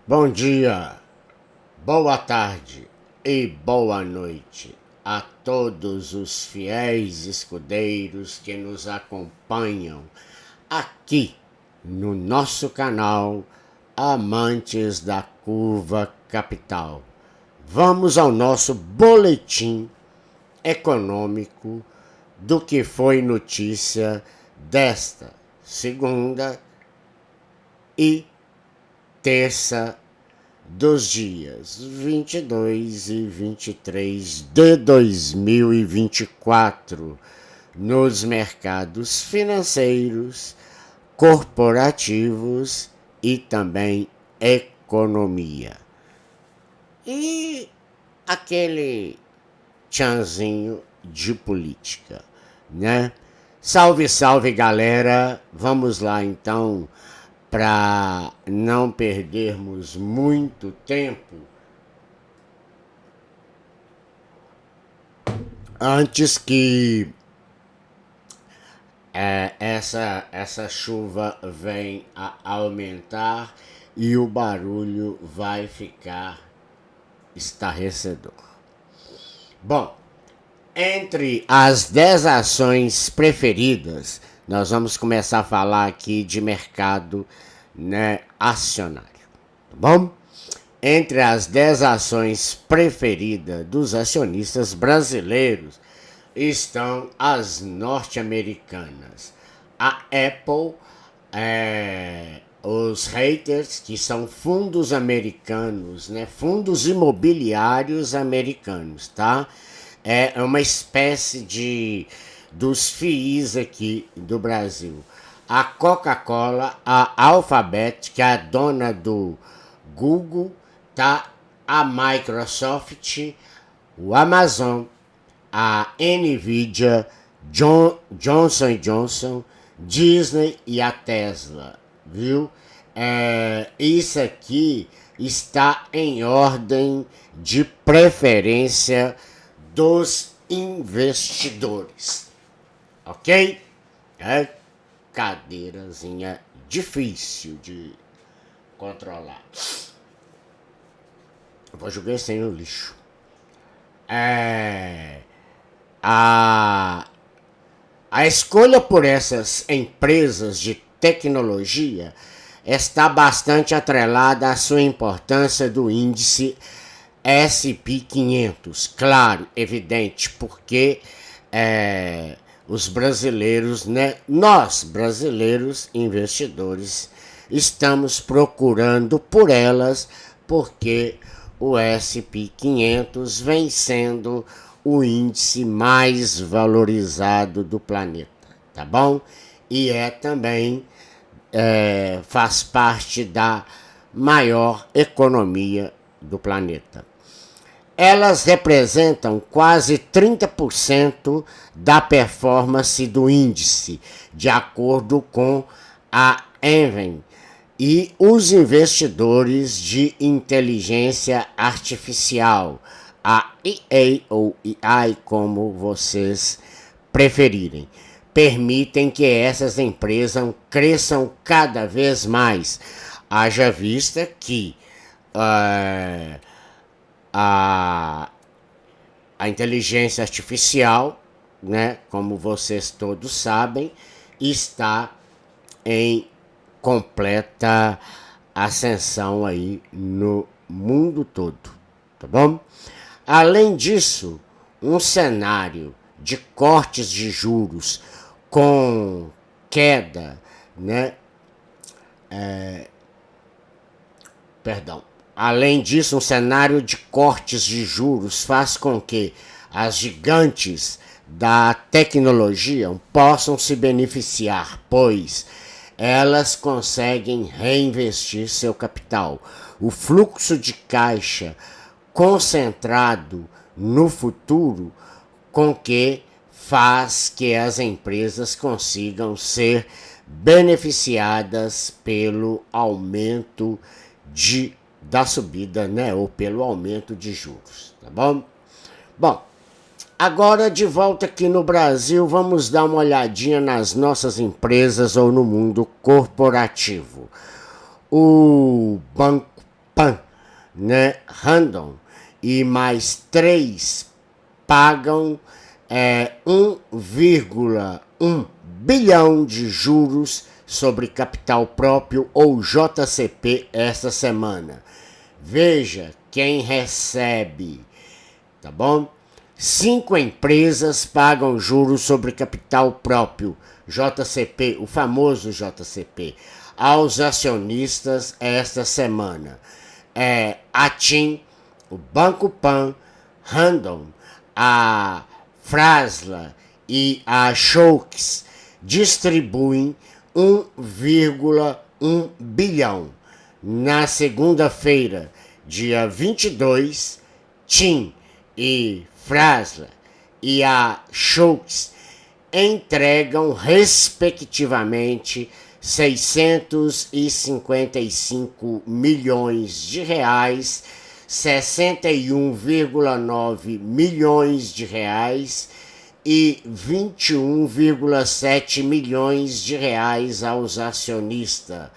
Bom dia, boa tarde e boa noite a todos os fiéis escudeiros que nos acompanham aqui no nosso canal Amantes da Curva Capital. Vamos ao nosso boletim econômico do que foi notícia desta segunda e terça dos dias 22 e 23 de 2024 nos mercados financeiros, corporativos e também economia. E aquele tchanzinho de política, né? Salve, salve, galera! Vamos lá então, para não perdermos muito tempo, antes que essa chuva venha a aumentar e o barulho vai ficar estarrecedor. Bom, entre as 10 ações preferidas, nós vamos começar a falar aqui de mercado, né, acionário, tá bom? Entre as 10 ações preferidas dos acionistas brasileiros estão as norte-americanas. A Apple, os haters, que são fundos americanos, né, fundos imobiliários americanos, tá? É uma espécie dos FIIs aqui do Brasil. A Coca-Cola, a Alphabet, que é a dona do Google, tá? A Microsoft, o Amazon, a Nvidia, Johnson Johnson, Disney e a Tesla, viu? Isso aqui está em ordem de preferência dos investidores, ok? Cadeirazinha difícil de controlar. Eu vou jogar isso aí no lixo. A escolha por essas empresas de tecnologia está bastante atrelada à sua importância do índice S&P 500, claro, evidente, porque os brasileiros, né, nós brasileiros investidores, estamos procurando por elas, porque o S&P 500 vem sendo o índice mais valorizado do planeta, tá bom? E também faz parte da maior economia do planeta. Elas representam quase 30% da performance do índice, de acordo com a Enven e os investidores de inteligência artificial, a EA ou AI, como vocês preferirem, permitem que essas empresas cresçam cada vez mais, haja vista que a inteligência artificial, né, como vocês todos sabem, está em completa ascensão aí no mundo todo, tá bom? Além disso, um cenário de cortes de juros com queda, né? Além disso, um cenário de cortes de juros faz com que as gigantes da tecnologia possam se beneficiar, pois elas conseguem reinvestir seu capital. O fluxo de caixa concentrado no futuro com que faz que as empresas consigam ser beneficiadas pelo aumento da subida, né, ou pelo aumento de juros, tá bom? Bom, agora de volta aqui no Brasil, vamos dar uma olhadinha nas nossas empresas ou no mundo corporativo. O Banco Pan, né, Randon, e mais 3 pagam 1,1 bilhão de juros sobre capital próprio, ou JCP, esta semana. Veja quem recebe, tá bom? 5 empresas pagam juros sobre capital próprio, JCP, o famoso JCP, aos acionistas esta semana. A TIM, o Banco Pan, Randon, a Frasla e a Shokes distribuem 1,1 bilhão. Na segunda-feira, dia 22, TIM e Frasla e a Shokes entregam, respectivamente, 655 milhões de reais, 61,9 milhões de reais e 21,7 milhões de reais aos acionistas.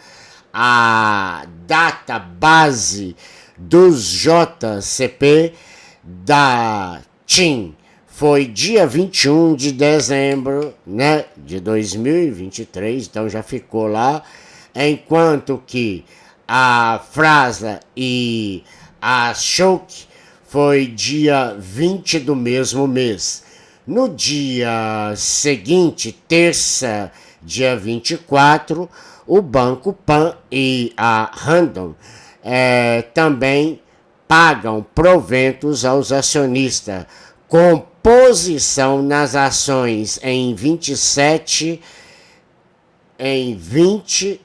A data base dos JCP da TIM foi dia 21 de dezembro, né, de 2023, então já ficou lá, enquanto que a Frasla e a Shoke foi dia 20 do mesmo mês. No dia seguinte, terça, dia 24, o Banco Pan e a Randon também pagam proventos aos acionistas, com posição nas ações em 20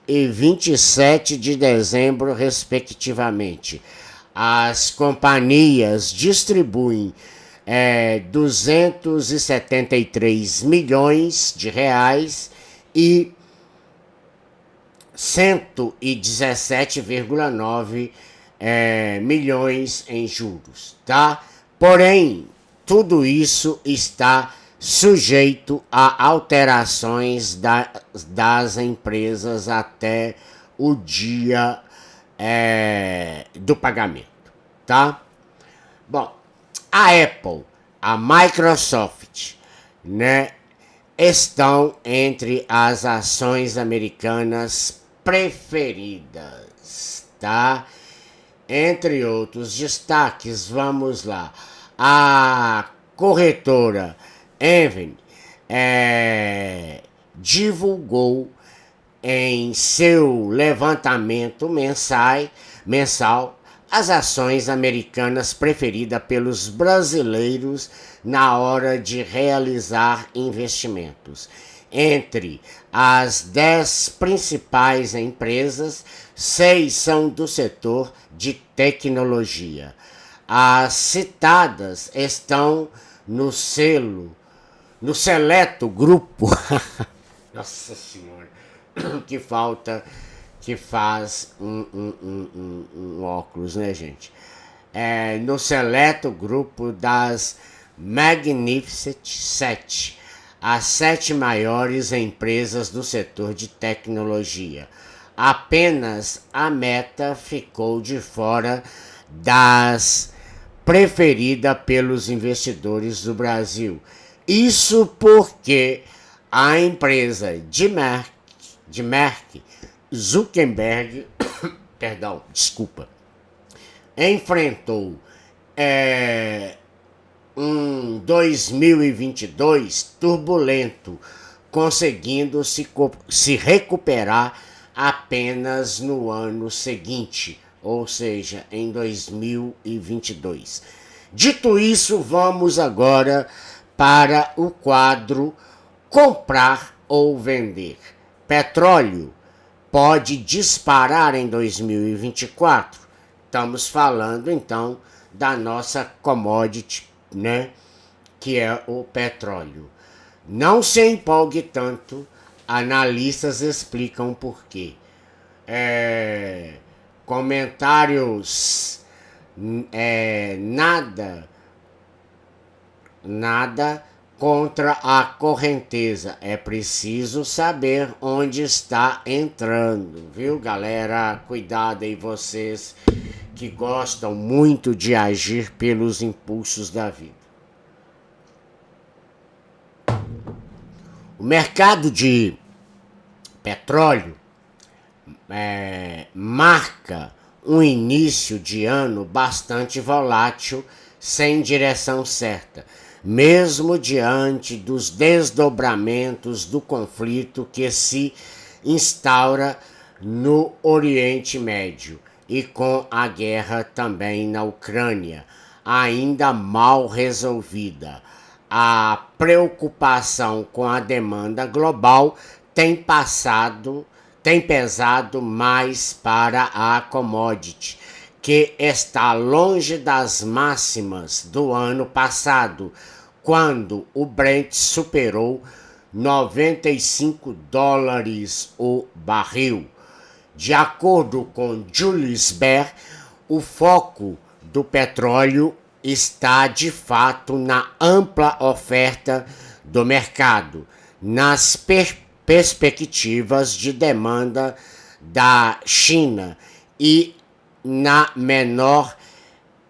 e 27 de dezembro, respectivamente. As companhias distribuem 273 milhões de reais e 117,9 milhões em juros, tá? Porém, tudo isso está sujeito a alterações das empresas até o dia do pagamento, tá? Bom, a Apple, a Microsoft, né, estão entre as ações americanas preferidas, tá? Entre outros destaques, vamos lá. A corretora Enven divulgou em seu levantamento mensal as ações americanas preferidas pelos brasileiros na hora de realizar investimentos. Entre as 10 principais empresas, 6 são do setor de tecnologia. As citadas estão no seleto grupo. Nossa Senhora, que falta que faz um óculos, né, gente? No seleto grupo das Magnificent 7, as 7 maiores empresas do setor de tecnologia. Apenas a Meta ficou de fora das preferidas pelos investidores do Brasil. Isso porque a empresa de Mark Zuckerberg enfrentou um 2022 turbulento, conseguindo se recuperar apenas no ano seguinte, ou seja, em 2022. Dito isso, vamos agora para o quadro Comprar ou Vender. Petróleo pode disparar em 2024? Estamos falando então da nossa commodity, né, que é o petróleo. Não se empolgue tanto, analistas explicam por quê. Comentários nada contra a correnteza. É preciso saber onde está entrando, viu, galera? Cuidado aí vocês que gostam muito de agir pelos impulsos da vida. O mercado de petróleo marca um início de ano bastante volátil, sem direção certa, mesmo diante dos desdobramentos do conflito que se instaura no Oriente Médio e com a guerra também na Ucrânia, ainda mal resolvida. A preocupação com a demanda global tem pesado mais para a commodity, que está longe das máximas do ano passado, quando o Brent superou $95 o barril. De acordo com Julius Baer, o foco do petróleo está de fato na ampla oferta do mercado, nas perspectivas de demanda da China e na menor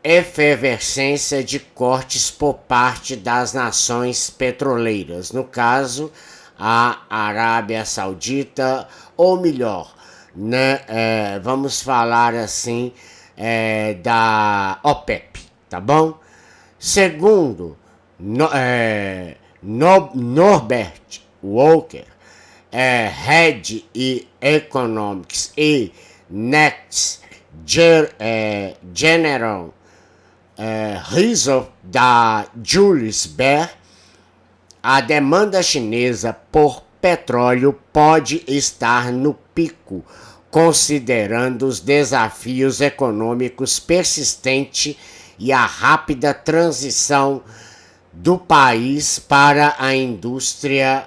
efervescência de cortes por parte das nações petroleiras, no caso, a Arábia Saudita, ou melhor, né, vamos falar assim, da OPEP, tá bom? Segundo Norbert Walker, Head e Economics e Next General Reserve da Julius Baer, a demanda chinesa por petróleo pode estar no pico, considerando os desafios econômicos persistentes e a rápida transição do país para a indústria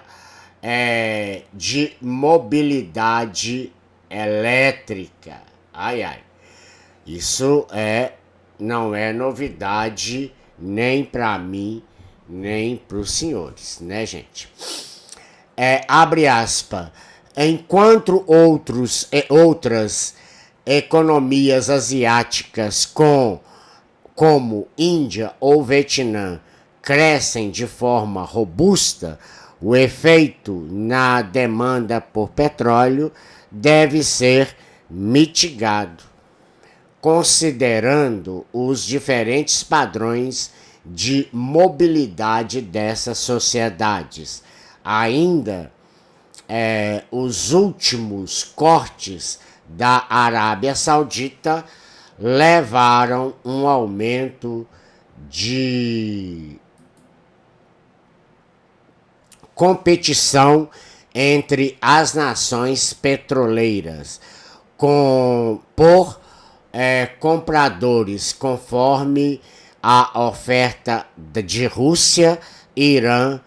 de mobilidade elétrica. Ai, ai. Isso não é novidade nem para mim, nem para os senhores, né, gente? Abre aspas. Enquanto outras economias asiáticas como Índia ou Vietnã crescem de forma robusta, o efeito na demanda por petróleo deve ser mitigado, considerando os diferentes padrões de mobilidade dessas sociedades. Ainda, os últimos cortes da Arábia Saudita levaram um aumento de competição entre as nações petroleiras por compradores, conforme a oferta de Rússia, Irã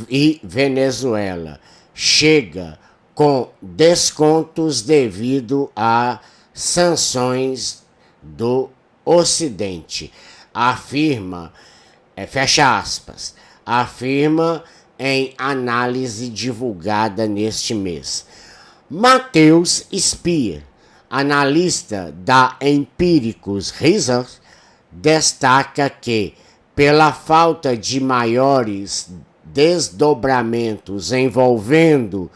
e Venezuela chega com descontos devido a sanções do Ocidente. Afirma, fecha aspas, afirma em análise divulgada neste mês. Matheus Speer, analista da Empiricus Research, destaca que, pela falta de maiores desdobramentos envolvendo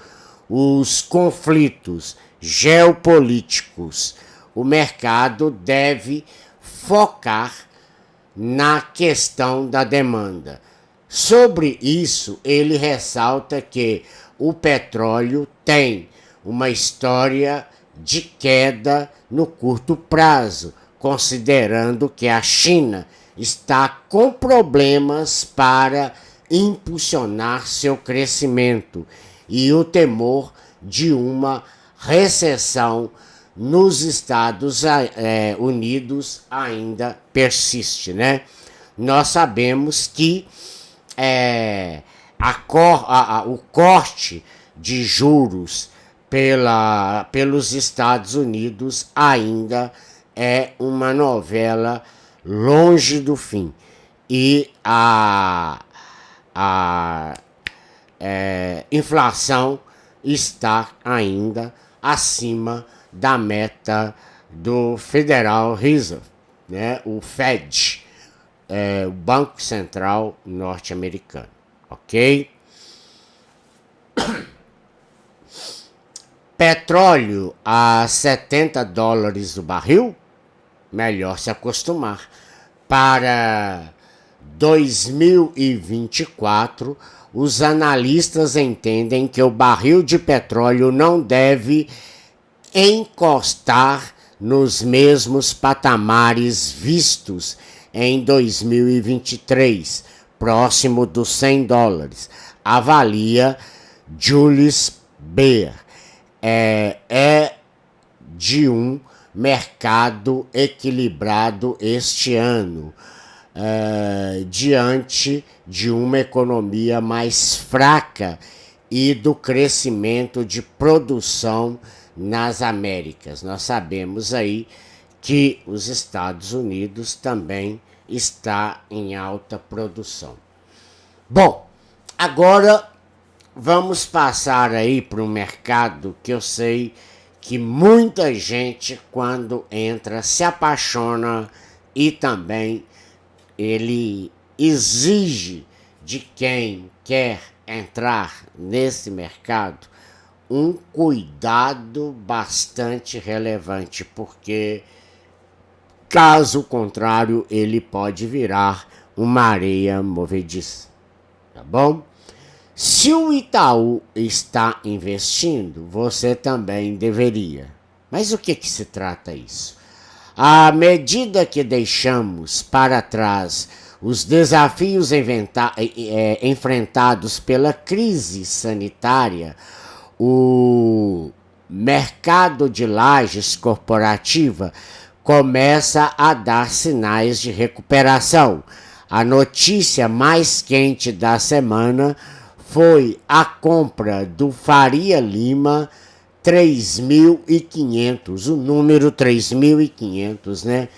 os conflitos geopolíticos, o mercado deve focar na questão da demanda. Sobre isso, ele ressalta que o petróleo tem uma história de queda no curto prazo, considerando que a China está com problemas para impulsionar seu crescimento e o temor de uma recessão nos Estados Unidos ainda persiste, né? Nós sabemos que o corte de juros pelos Estados Unidos ainda é uma novela longe do fim. E a inflação está ainda acima da meta do Federal Reserve, né, o Fed, o Banco Central norte-americano, ok? Petróleo a $70 o barril, melhor se acostumar. Para 2024, os analistas entendem que o barril de petróleo não deve encostar nos mesmos patamares vistos em 2023, próximo dos $100, avalia Julius Baer. É de um mercado equilibrado este ano, diante de uma economia mais fraca e do crescimento de produção nas Américas. Nós sabemos aí que os Estados Unidos também está em alta produção. Bom, agora vamos passar aí para um mercado que eu sei que muita gente, quando entra, se apaixona e também ele exige de quem quer entrar nesse mercado um cuidado bastante relevante, porque caso contrário ele pode virar uma areia movediça, tá bom? Se o Itaú está investindo, você também deveria. Mas o que se trata isso? À medida que deixamos para trás os desafios enfrentados pela crise sanitária, o mercado de lajes corporativa começa a dar sinais de recuperação. A notícia mais quente da semana foi a compra do Faria Lima 3.500, o número 3.500, né,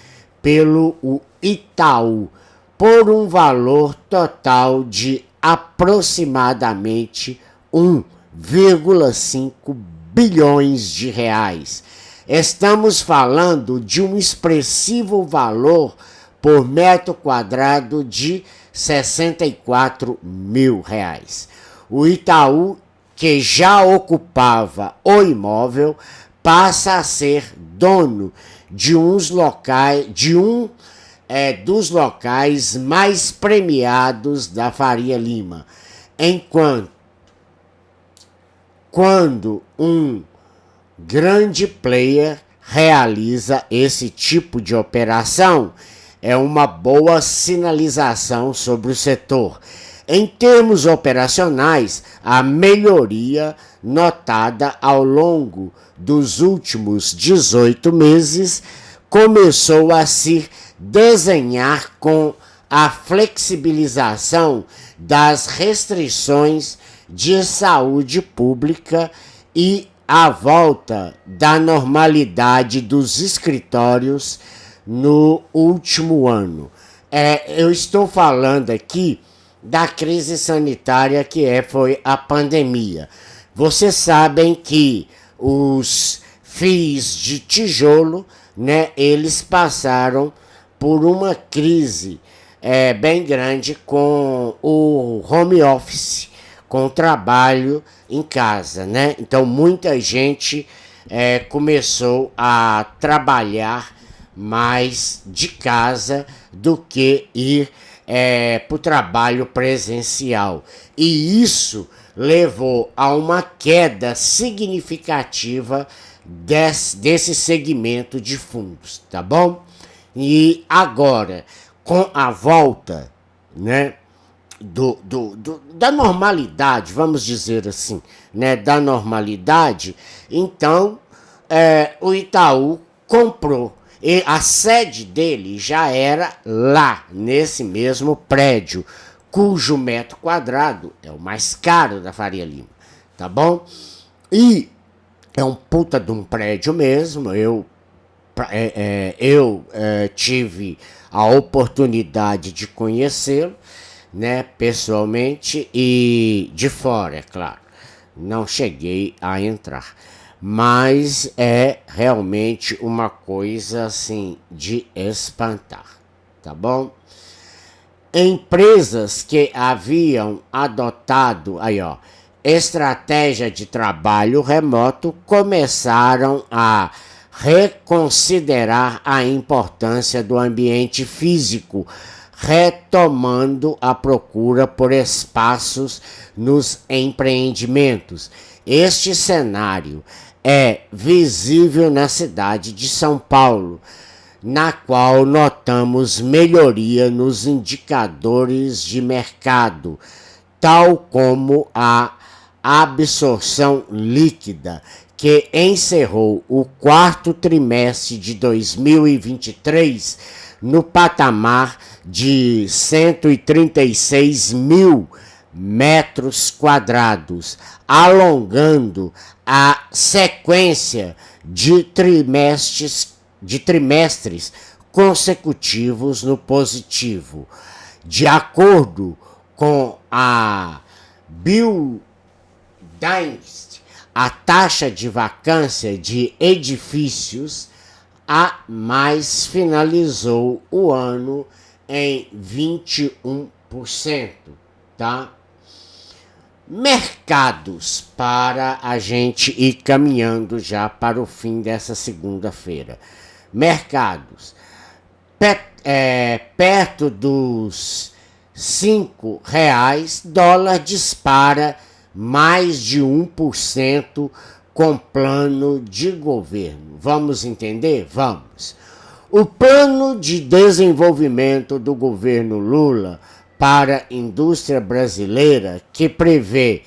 pelo Itaú, por um valor total de aproximadamente 1,5 bilhões de reais. Estamos falando de um expressivo valor por metro quadrado de 64 mil reais. O Itaú, que já ocupava o imóvel, passa a ser dono de dos locais mais premiados da Faria Lima, quando um grande player realiza esse tipo de operação, é uma boa sinalização sobre o setor. Em termos operacionais, a melhoria notada ao longo dos últimos 18 meses começou a se desenhar com a flexibilização das restrições de saúde pública e a volta da normalidade dos escritórios no último ano. Eu estou falando aqui da crise sanitária foi a pandemia. Vocês sabem que os fios de tijolo, né, eles passaram por uma crise bem grande com o home office, com o trabalho em casa, né? Então muita gente começou a trabalhar mais de casa do que ir para o trabalho presencial. E isso levou a uma queda significativa desse segmento de fundos, tá bom? E agora, com a volta, né, da normalidade, vamos dizer assim, né, da normalidade, então o Itaú comprou. E a sede dele já era lá, nesse mesmo prédio, cujo metro quadrado é o mais caro da Faria Lima, tá bom? E é um puta de um prédio mesmo. Eu tive a oportunidade de conhecê-lo, né, pessoalmente e de fora, é claro. Não cheguei a entrar. mas é realmente uma coisa assim de espantar, tá bom? Empresas que haviam adotado estratégia de trabalho remoto começaram a reconsiderar a importância do ambiente físico, retomando a procura por espaços nos empreendimentos. Este cenário é visível na cidade de São Paulo, na qual notamos melhoria nos indicadores de mercado, tal como a absorção líquida, que encerrou o quarto trimestre de 2023 no patamar de 136 mil metros quadrados, alongando a sequência de trimestres consecutivos no positivo. De acordo com a Bill Dynasty, a taxa de vacância de edifícios a mais finalizou o ano em 21%, tá? Mercados, para a gente ir caminhando já para o fim dessa segunda-feira. Mercados, perto dos R$5, dólar dispara mais de 1% com plano de governo. Vamos entender? Vamos. O plano de desenvolvimento do governo Lula para a indústria brasileira, que prevê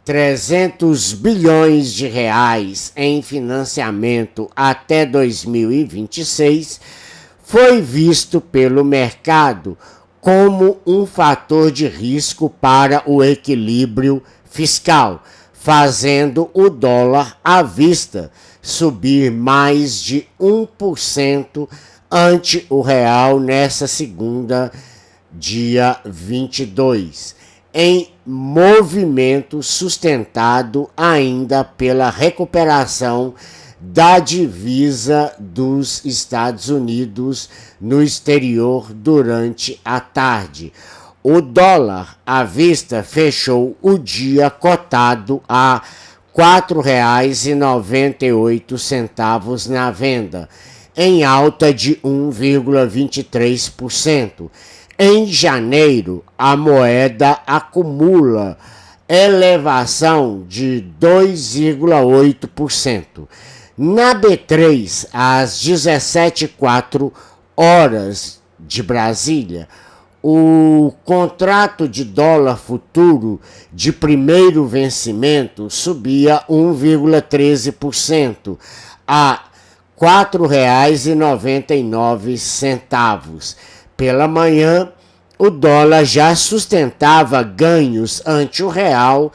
300 bilhões de reais em financiamento até 2026, foi visto pelo mercado como um fator de risco para o equilíbrio fiscal, fazendo o dólar à vista subir mais de 1% ante o real nessa segunda, dia 22, em movimento sustentado ainda pela recuperação da divisa dos Estados Unidos no exterior durante a tarde. O dólar à vista fechou o dia cotado a R$ 4,98 na venda, em alta de 1,23%. Em janeiro, a moeda acumula elevação de 2,8%. Na B3, às 17h04 de Brasília, o contrato de dólar futuro de primeiro vencimento subia 1,13% a R$ 4,99. Pela manhã, o dólar já sustentava ganhos ante o real,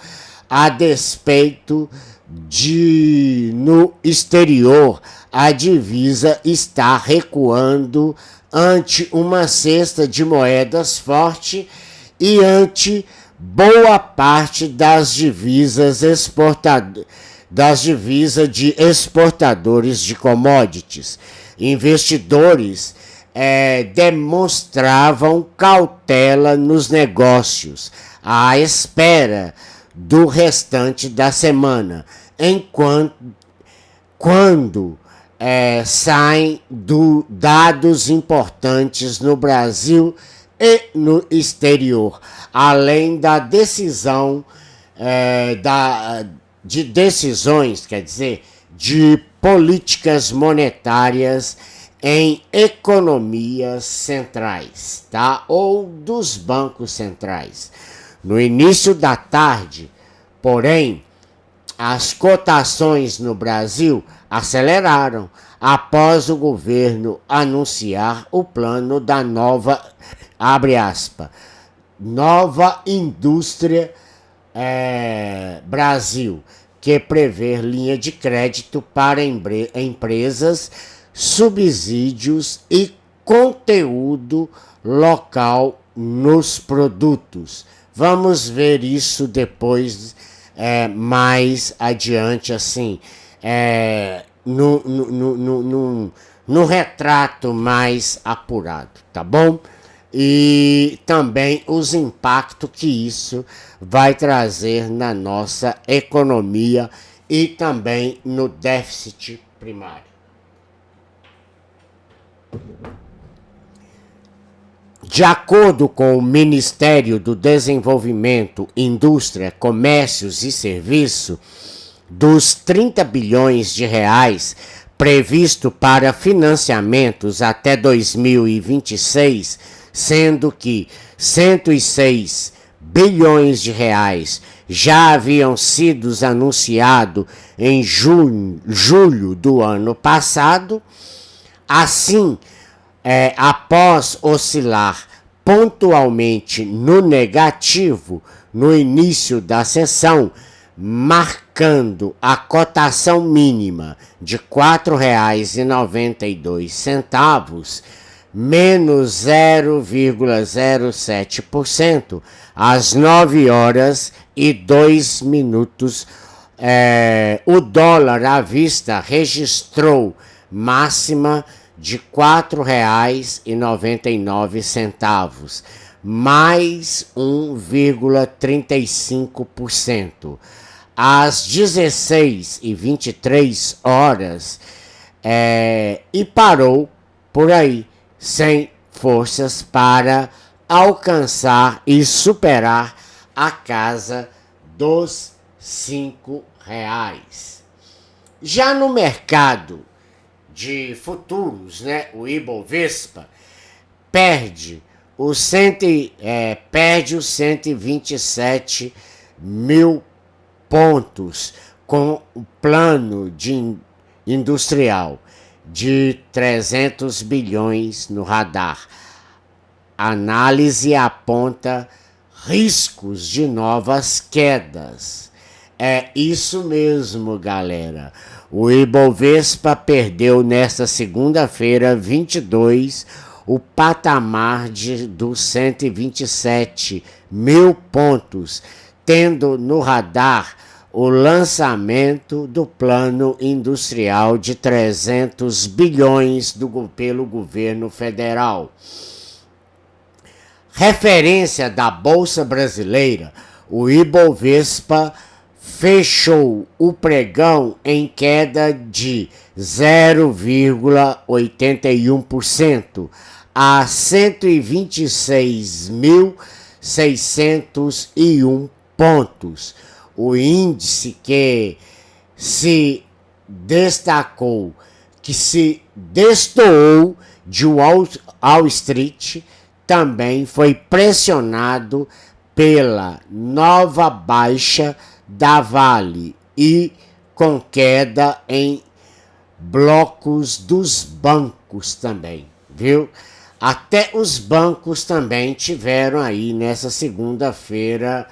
a despeito de, no exterior, a divisa está recuando ante uma cesta de moedas forte e ante boa parte das divisas de exportadores de commodities. Investidores demonstravam cautela nos negócios à espera do restante da semana, quando saem dados importantes no Brasil e no exterior, além da decisão de políticas monetárias em economias centrais, tá? Ou dos bancos centrais. No início da tarde, porém, as cotações no Brasil aceleraram após o governo anunciar o plano da nova, abre aspas, nova indústria Brasil, que prevê linha de crédito para empresas, subsídios e conteúdo local nos produtos. Vamos ver isso depois, mais adiante, assim, no retrato mais apurado, tá bom? E também os impactos que isso vai trazer na nossa economia e também no déficit primário. De acordo com o Ministério do Desenvolvimento, Indústria, Comércios e Serviços, dos 30 bilhões de reais previsto para financiamentos até 2026, sendo que 106 bilhões de reais já haviam sido anunciados em julho do ano passado. Assim, após oscilar pontualmente no negativo no início da sessão, marcando a cotação mínima de R$ 4,92, menos 0,07%, às 9 horas e 2 minutos, o dólar à vista registrou máxima de R$ 4,99, mais 1,35%. Às 16h23, e parou por aí, sem forças para alcançar e superar a casa dos R$ 5. Já no mercado de futuros, né, o Ibovespa perde os 127 mil pontos com o plano industrial de 300 bilhões no radar. Análise aponta riscos de novas quedas. É isso mesmo, galera. O Ibovespa perdeu nesta segunda-feira, 22, o patamar dos 127 mil pontos, tendo no radar o lançamento do plano industrial de 300 bilhões pelo governo federal. Referência da Bolsa Brasileira, o Ibovespa fechou o pregão em queda de 0,81% a 126.601 pontos. O índice que se destacou, que se destoou de Wall Street, também foi pressionado pela nova baixa da Vale e com queda em blocos dos bancos também, viu? Até os bancos também tiveram aí nessa segunda-feira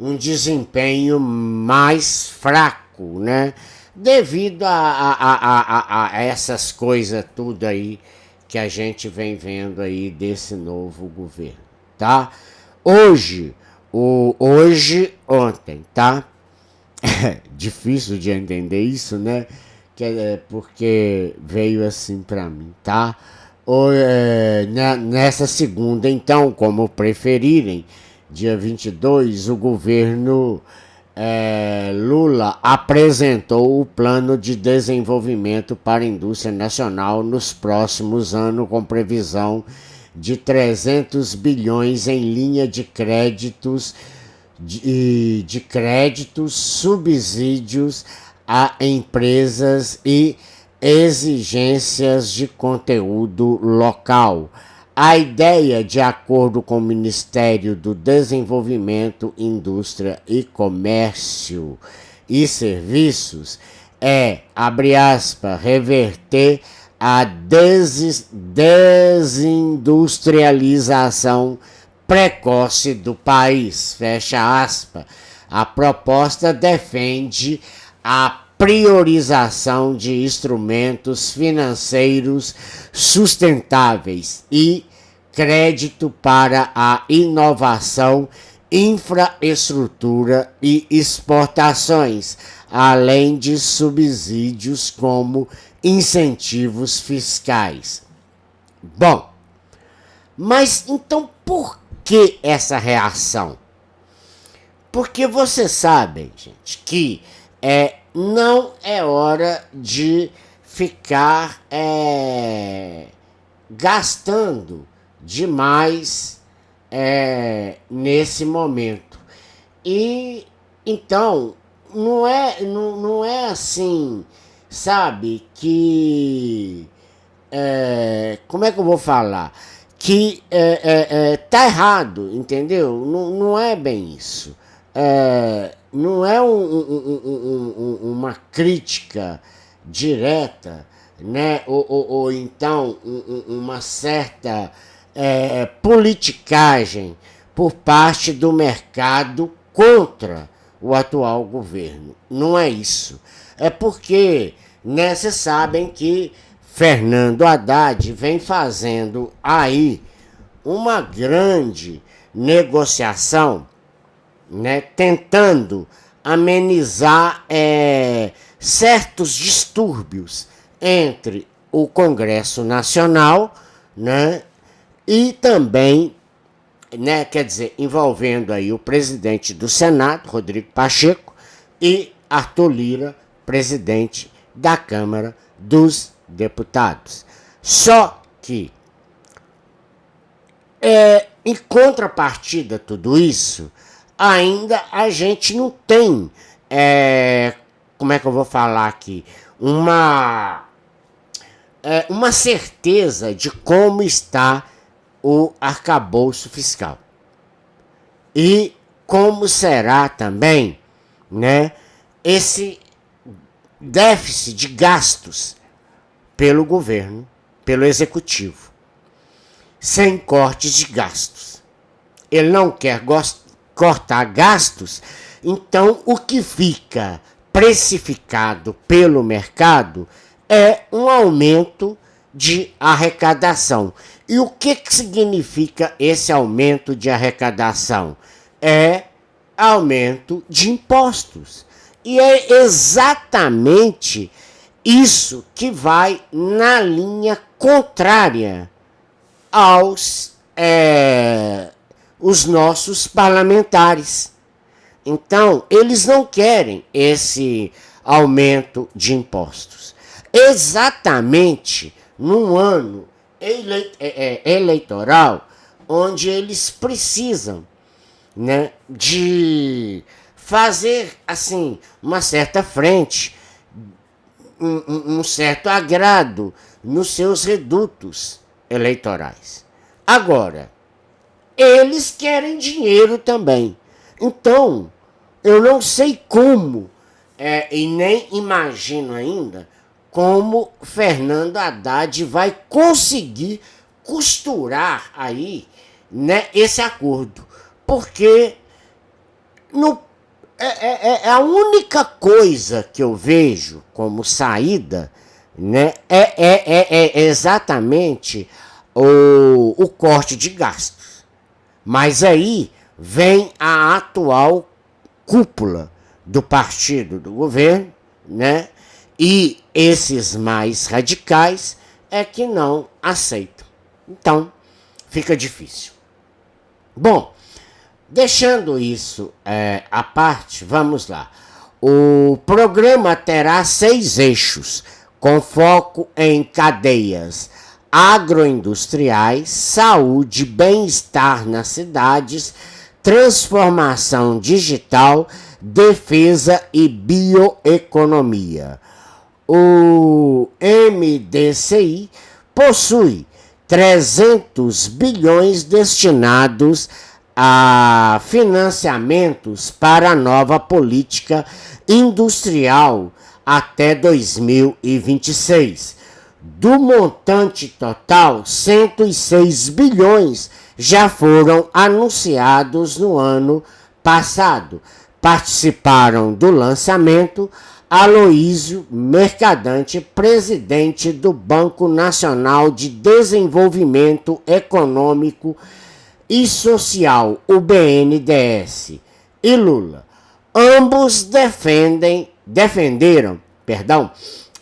um desempenho mais fraco, né? Devido a essas coisas tudo aí que a gente vem vendo aí desse novo governo, tá? Ontem, tá? Difícil de entender isso, né? Porque veio assim pra mim, tá? Nessa segunda, então, como preferirem, dia 22, o governo Lula apresentou o plano de desenvolvimento para a indústria nacional nos próximos anos, com previsão de 300 bilhões em linha de créditos, subsídios a empresas e exigências de conteúdo local. A ideia, de acordo com o Ministério do Desenvolvimento, Indústria e Comércio e Serviços, abre aspas, reverter a desindustrialização precoce do país, fecha aspas. A proposta defende a priorização de instrumentos financeiros sustentáveis e crédito para a inovação infraestrutura e exportações, além de subsídios como incentivos fiscais. Bom, mas então por que essa reação? Porque vocês sabem, gente, que não é hora de ficar gastando demais nesse momento. E então não é assim, sabe, que como é que eu vou falar? Que tá errado, entendeu? Não é bem isso. Não é uma crítica direta, né? Ou então uma certa politicagem por parte do mercado contra o atual governo. Não é isso. É porque, né, vocês sabem que Fernando Haddad vem fazendo aí uma grande negociação, né, tentando amenizar certos distúrbios entre o Congresso Nacional, né, e também, né, quer dizer, envolvendo aí o presidente do Senado, Rodrigo Pacheco, e Arthur Lira, presidente da Câmara dos Deputados. Só que, em contrapartida a tudo isso, ainda a gente não tem, como é que eu vou falar aqui, uma certeza de como está o arcabouço fiscal. E como será também, né, esse déficit de gastos pelo governo, pelo executivo, sem cortes de gastos. Ele não quer cortar gastos, então o que fica precificado pelo mercado é um aumento de arrecadação. E o que significa esse aumento de arrecadação? É aumento de impostos. E é exatamente isso que vai na linha contrária aos os nossos parlamentares. Então, eles não querem esse aumento de impostos. Exatamente num ano eleitoral, onde eles precisam, né, de fazer assim uma certa frente, um certo agrado nos seus redutos eleitorais. Agora, eles querem dinheiro também. Então, eu não sei como, e nem imagino ainda, como Fernando Haddad vai conseguir costurar aí, né, esse acordo. Porque a única coisa que eu vejo como saída, né, é exatamente o corte de gastos. Mas aí vem a atual cúpula do partido do governo, né? E esses mais radicais é que não aceitam. Então, fica difícil. Bom, deixando isso à parte, vamos lá. O programa terá 6 eixos, com foco em cadeias agroindustriais, saúde, bem-estar nas cidades, transformação digital, defesa e bioeconomia. O MDCI possui 300 bilhões destinados a financiamentos para a nova política industrial até 2026. Do montante total, 106 bilhões já foram anunciados no ano passado. Participaram do lançamento Aloísio Mercadante, presidente do Banco Nacional de Desenvolvimento Econômico, e Social, o BNDES, e Lula, ambos defenderam,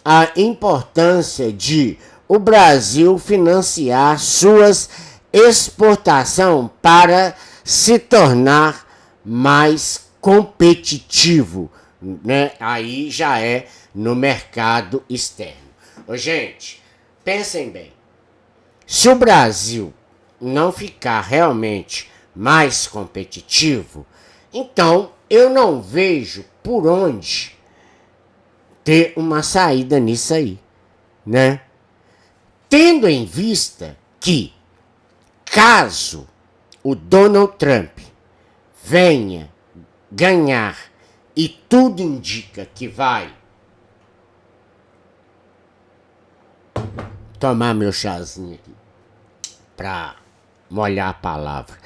a importância de o Brasil financiar suas exportações para se tornar mais competitivo, né? Aí já é no mercado externo. Ô, gente, pensem bem. Se o Brasil não ficar realmente mais competitivo, então eu não vejo por onde ter uma saída nisso aí, né? Tendo em vista que, caso o Donald Trump venha ganhar, e tudo indica que vai tomar meu chazinho aqui para molhar a palavra,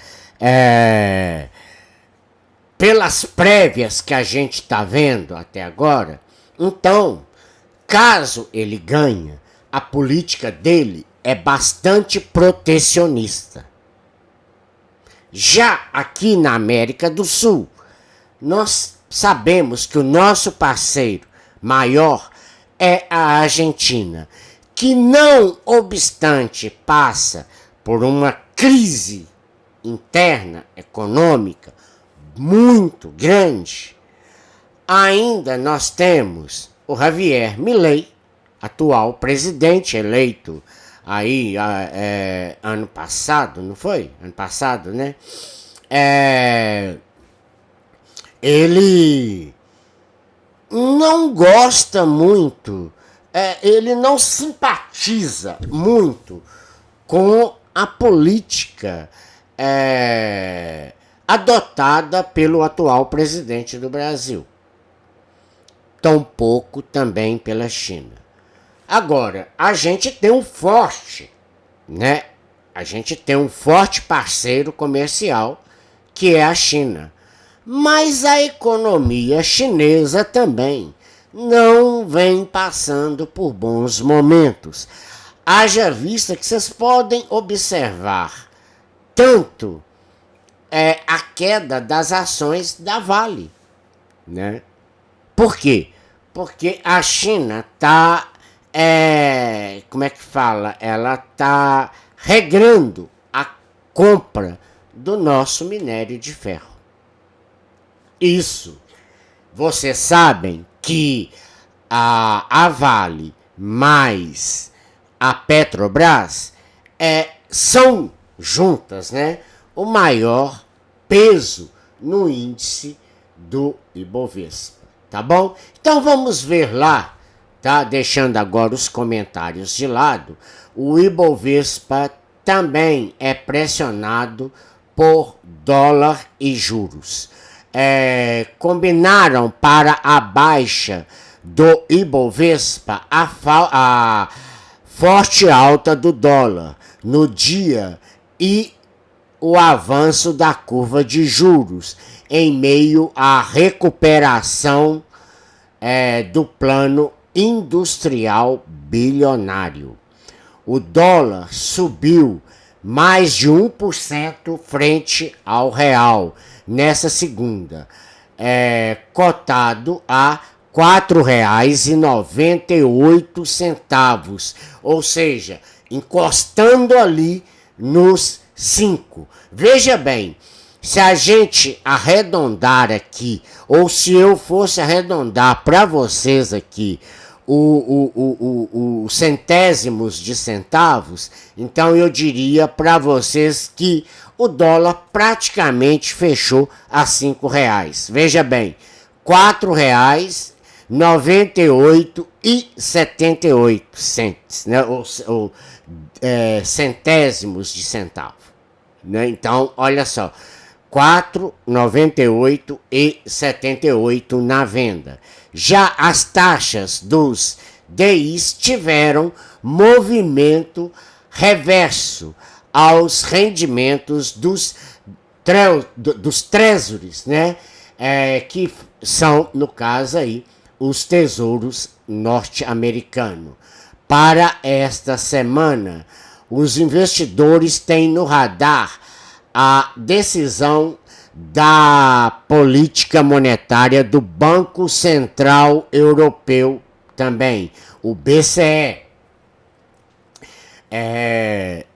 pelas prévias que a gente está vendo até agora, então, caso ele ganhe, a política dele é bastante protecionista. Já aqui na América do Sul, nós sabemos que o nosso parceiro maior é a Argentina, que não obstante passa por uma crise interna econômica muito grande, ainda nós temos o Javier Milei, atual presidente eleito aí ano passado, não foi? Ano passado, né? Ele não gosta muito, ele não simpatiza muito com a política adotada pelo atual presidente do Brasil. Tampouco também pela China. Agora, a gente tem um forte, né? A gente tem um forte parceiro comercial, que é a China. Mas a economia chinesa também não vem passando por bons momentos. Haja vista que vocês podem observar tanto a queda das ações da Vale, né? Por quê? Porque a China está, como é que fala? Ela está regrando a compra do nosso minério de ferro. Isso. Vocês sabem que a Vale mais a Petrobras são juntas, né, o maior peso no índice do Ibovespa, tá bom? Então vamos ver lá, tá? Deixando agora os comentários de lado, o Ibovespa também é pressionado por dólar e juros. Combinaram para a baixa do Ibovespa a forte alta do dólar no dia e o avanço da curva de juros em meio à recuperação do plano industrial bilionário. O dólar subiu mais de 1% frente ao real nessa segunda, cotado a R$ 4,98, ou seja, encostando ali nos 5. Veja bem, se a gente arredondar aqui, ou se eu fosse arredondar para vocês aqui os centésimos de centavos, então eu diria para vocês que o dólar praticamente fechou a R$ 5. Veja bem, R$ 4,98, né? ou centésimos de centavo, né? Então, olha só, R$ 4,98 na venda. Já as taxas dos DIs tiveram movimento reverso aos rendimentos dos treasuries, né? Que são, no caso aí, os tesouros norte-americanos. Para esta semana, os investidores têm no radar a decisão da política monetária do Banco Central Europeu também, o BCE. Deixa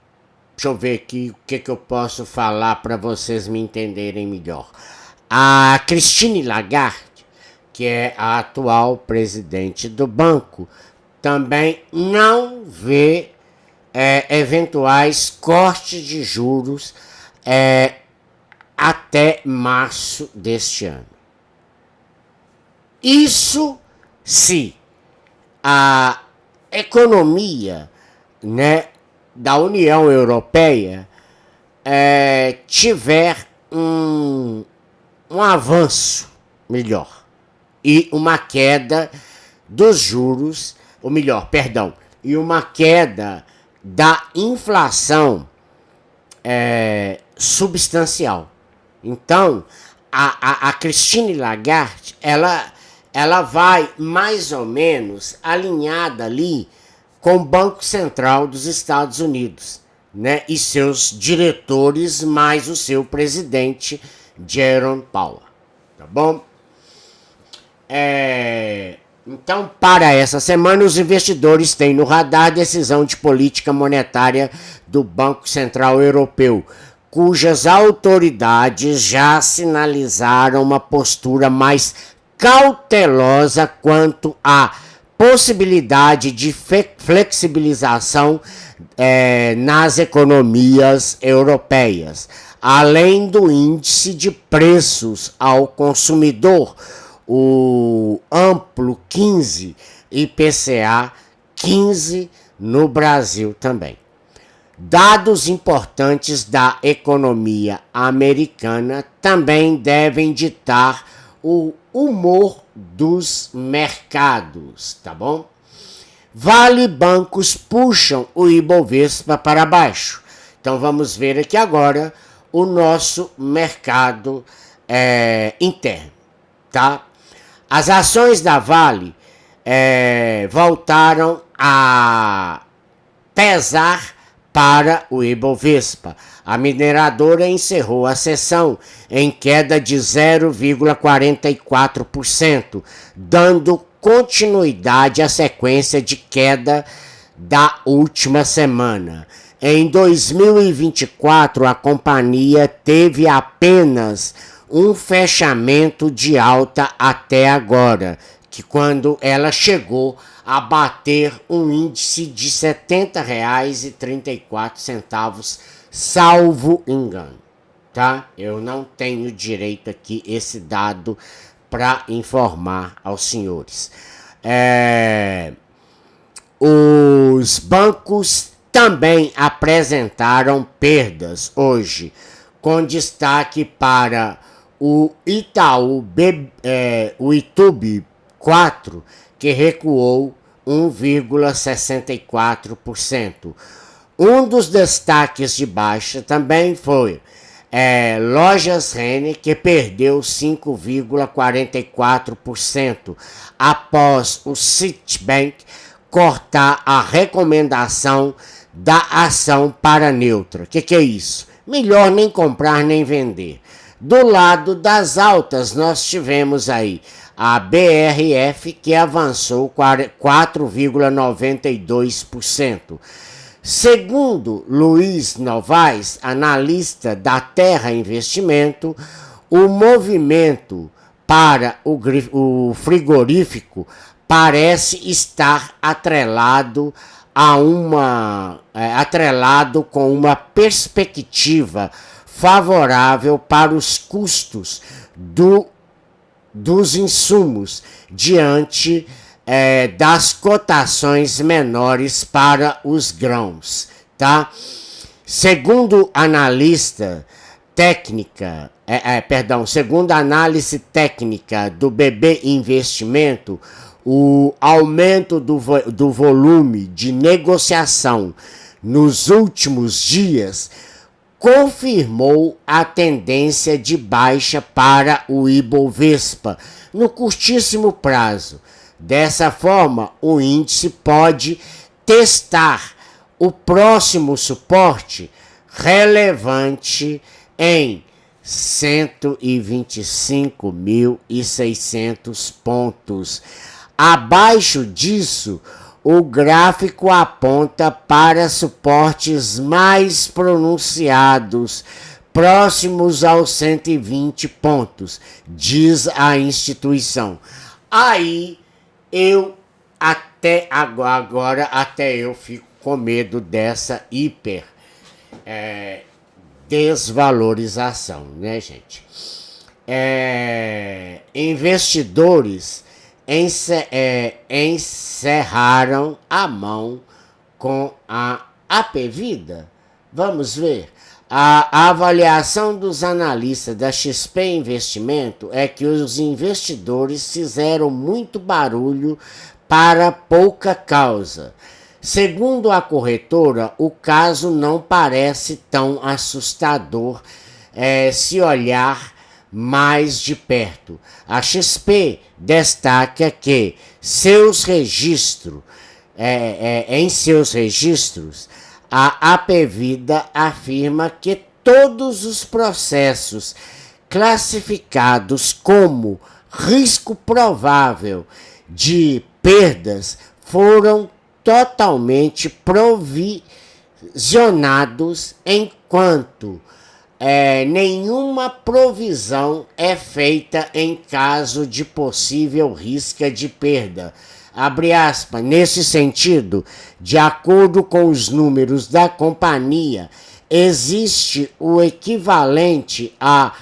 eu ver aqui o que eu posso falar para vocês me entenderem melhor. A Christine Lagarde, que é a atual presidente do banco, também não vê eventuais cortes de juros até março deste ano. Isso se a economia, né, da União Europeia tiver um avanço melhor e uma queda dos juros, ou melhor, perdão, e uma queda da inflação substancial. Então, a Christine Lagarde, ela vai mais ou menos alinhada ali com o Banco Central dos Estados Unidos, né? E seus diretores, mais o seu presidente, Jerome Powell. Tá bom? Então, para essa semana, os investidores têm no radar a decisão de política monetária do Banco Central Europeu, cujas autoridades já sinalizaram uma postura mais cautelosa quanto à possibilidade de flexibilização nas economias europeias, além do índice de preços ao consumidor, o amplo 15 IPCA 15 no Brasil também. Dados importantes da economia americana também devem ditar o humor dos mercados, tá bom? Vale bancos puxam o Ibovespa para baixo. Então vamos ver aqui agora o nosso mercado interno, tá? As ações da Vale voltaram a pesar para o Ibovespa. A mineradora encerrou a sessão em queda de 0,44%, dando continuidade à sequência de queda da última semana. Em 2024, a companhia teve apenas um fechamento de alta até agora, que quando ela chegou a bater um índice de R$ 70,34, salvo engano, tá? Eu não tenho direito aqui esse dado para informar aos senhores. Os bancos também apresentaram perdas hoje, com destaque para o o Itubi 4, que recuou 1,64%. Um dos destaques de baixa também foi Lojas Renner, que perdeu 5,44% após o Citibank cortar a recomendação da ação para neutra. Que é isso? Melhor nem comprar nem vender. Do lado das altas, nós tivemos aí a BRF, que avançou 4,92%. Segundo Luiz Novaes, analista da Terra Investimento, o movimento para o frigorífico parece estar atrelado com uma perspectiva favorável para os custos dos insumos diante das cotações menores para os grãos, tá? Segundo analista técnica, segundo a análise técnica do BB Investimento, o aumento do volume de negociação nos últimos dias confirmou a tendência de baixa para o Ibovespa no curtíssimo prazo. Dessa forma, o índice pode testar o próximo suporte relevante em 125.600 pontos. Abaixo disso, o gráfico aponta para suportes mais pronunciados, próximos aos 120 pontos, diz a instituição. Aí eu até eu fico com medo dessa desvalorização, né, gente? Investidores encerraram a mão com a Apevida. Vamos ver. A avaliação dos analistas da XP Investimento é que os investidores fizeram muito barulho para pouca causa. Segundo a corretora, o caso não parece tão assustador se olhar mais de perto. A XP destaca que em seus registros, a Apevida afirma que todos os processos classificados como risco provável de perdas foram totalmente provisionados, enquanto nenhuma provisão é feita em caso de possível risco de perda. Abre aspas. Nesse sentido, de acordo com os números da companhia, existe o equivalente a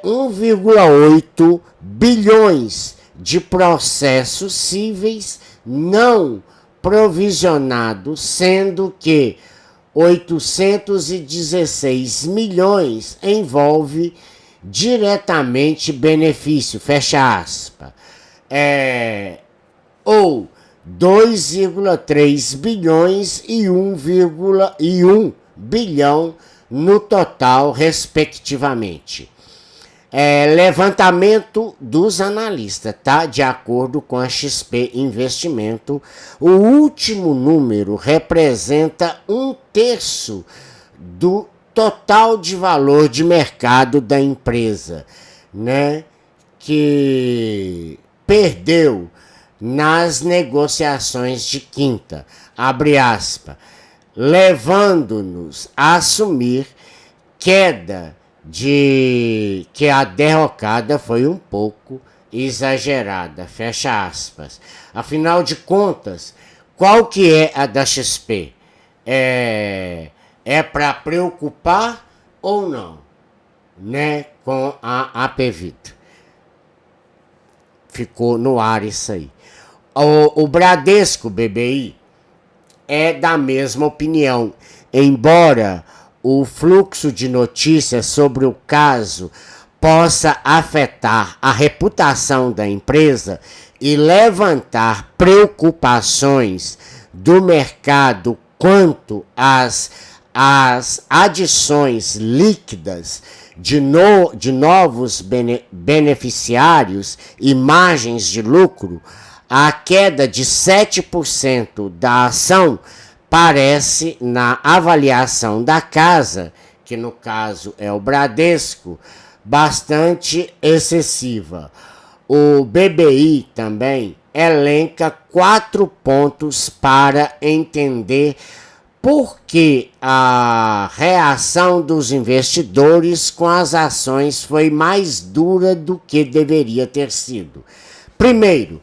1,8 bilhões de processos cíveis não provisionados, sendo que 816 milhões envolve diretamente benefício, fecha aspas, ou 2,3 bilhões e 1,1 bilhão no total, respectivamente. Levantamento dos analistas, tá? De acordo com a XP Investimento, o último número representa 1/3 do total de valor de mercado da empresa, né? Que perdeu nas negociações de quinta, abre aspas, levando-nos a assumir que a derrocada foi um pouco exagerada, fecha aspas. Afinal de contas, qual que é a da XP? É para preocupar ou não, né, com a Apevida? Ficou no ar isso aí. O Bradesco BBI é da mesma opinião, embora o fluxo de notícias sobre o caso possa afetar a reputação da empresa e levantar preocupações do mercado quanto às adições líquidas de novos beneficiários e margens de lucro, a queda de 7% da ação parece, na avaliação da casa, que no caso é o Bradesco, bastante excessiva. O BBI também elenca 4 pontos para entender por que a reação dos investidores com as ações foi mais dura do que deveria ter sido. Primeiro,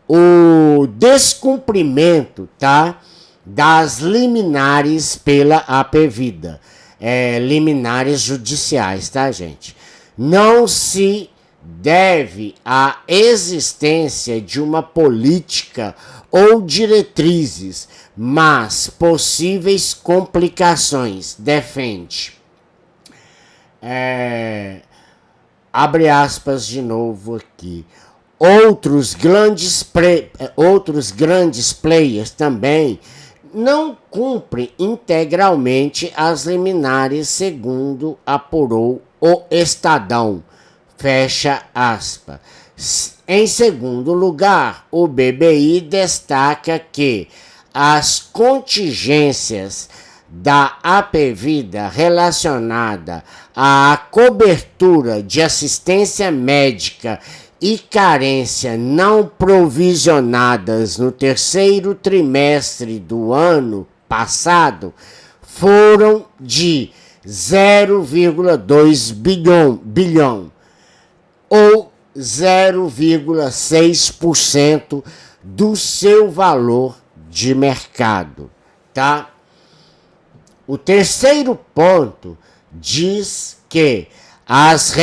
o descumprimento, tá, das liminares pela Apevida, liminares judiciais, tá, gente? Não se deve à existência de uma política ou diretrizes, mas possíveis complicações, defende. Abre aspas de novo aqui. Outros grandes players também não cumprem integralmente as liminares, segundo apurou o Estadão. Fecha aspas. Em segundo lugar, o BBI destaca que as contingências da Apevida relacionada à cobertura de assistência médica e carência não provisionadas no terceiro trimestre do ano passado foram de 0,2 bilhão ou 0,6% do seu valor de mercado, tá? O terceiro ponto diz que as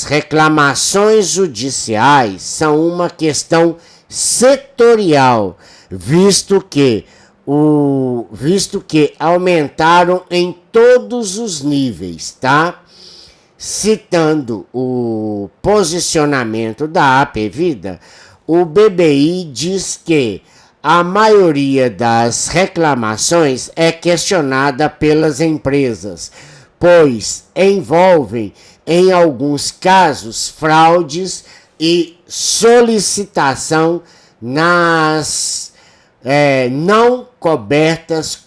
reclamações judiciais são uma questão setorial, visto que aumentaram em todos os níveis, tá? Citando o posicionamento da Apevida, o BBI diz que a maioria das reclamações é questionada pelas empresas, pois envolvem, em alguns casos, fraudes e solicitação nas não cobertas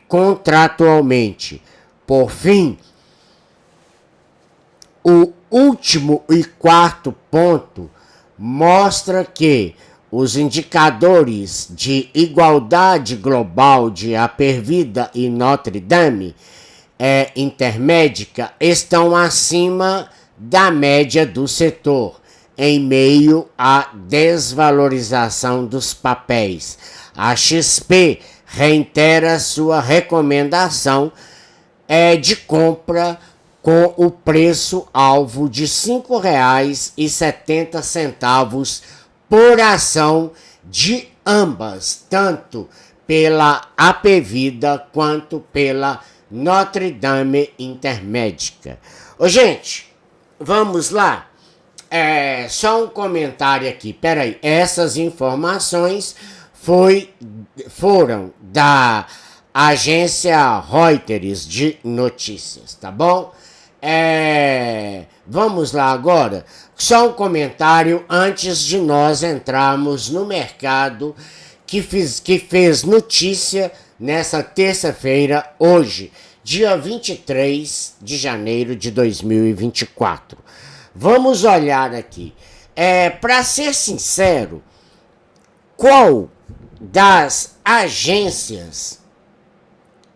contratualmente. Por fim, o último e quarto ponto mostra que os indicadores de igualdade global de Apevida e Notre Dame Intermédica estão acima da média do setor, em meio à desvalorização dos papéis. A XP reitera sua recomendação de compra com o preço-alvo de R$ 5,70 por ação de ambas, tanto pela Apevida quanto pela Notre Dame Intermédica. Ô, gente, vamos lá. Só um comentário aqui. Peraí, essas informações foram da agência Reuters de notícias, tá bom? Vamos lá agora. Só um comentário antes de nós entrarmos no mercado que fez notícia nessa terça-feira, hoje, dia 23 de janeiro de 2024. Vamos olhar aqui. Para ser sincero, qual das agências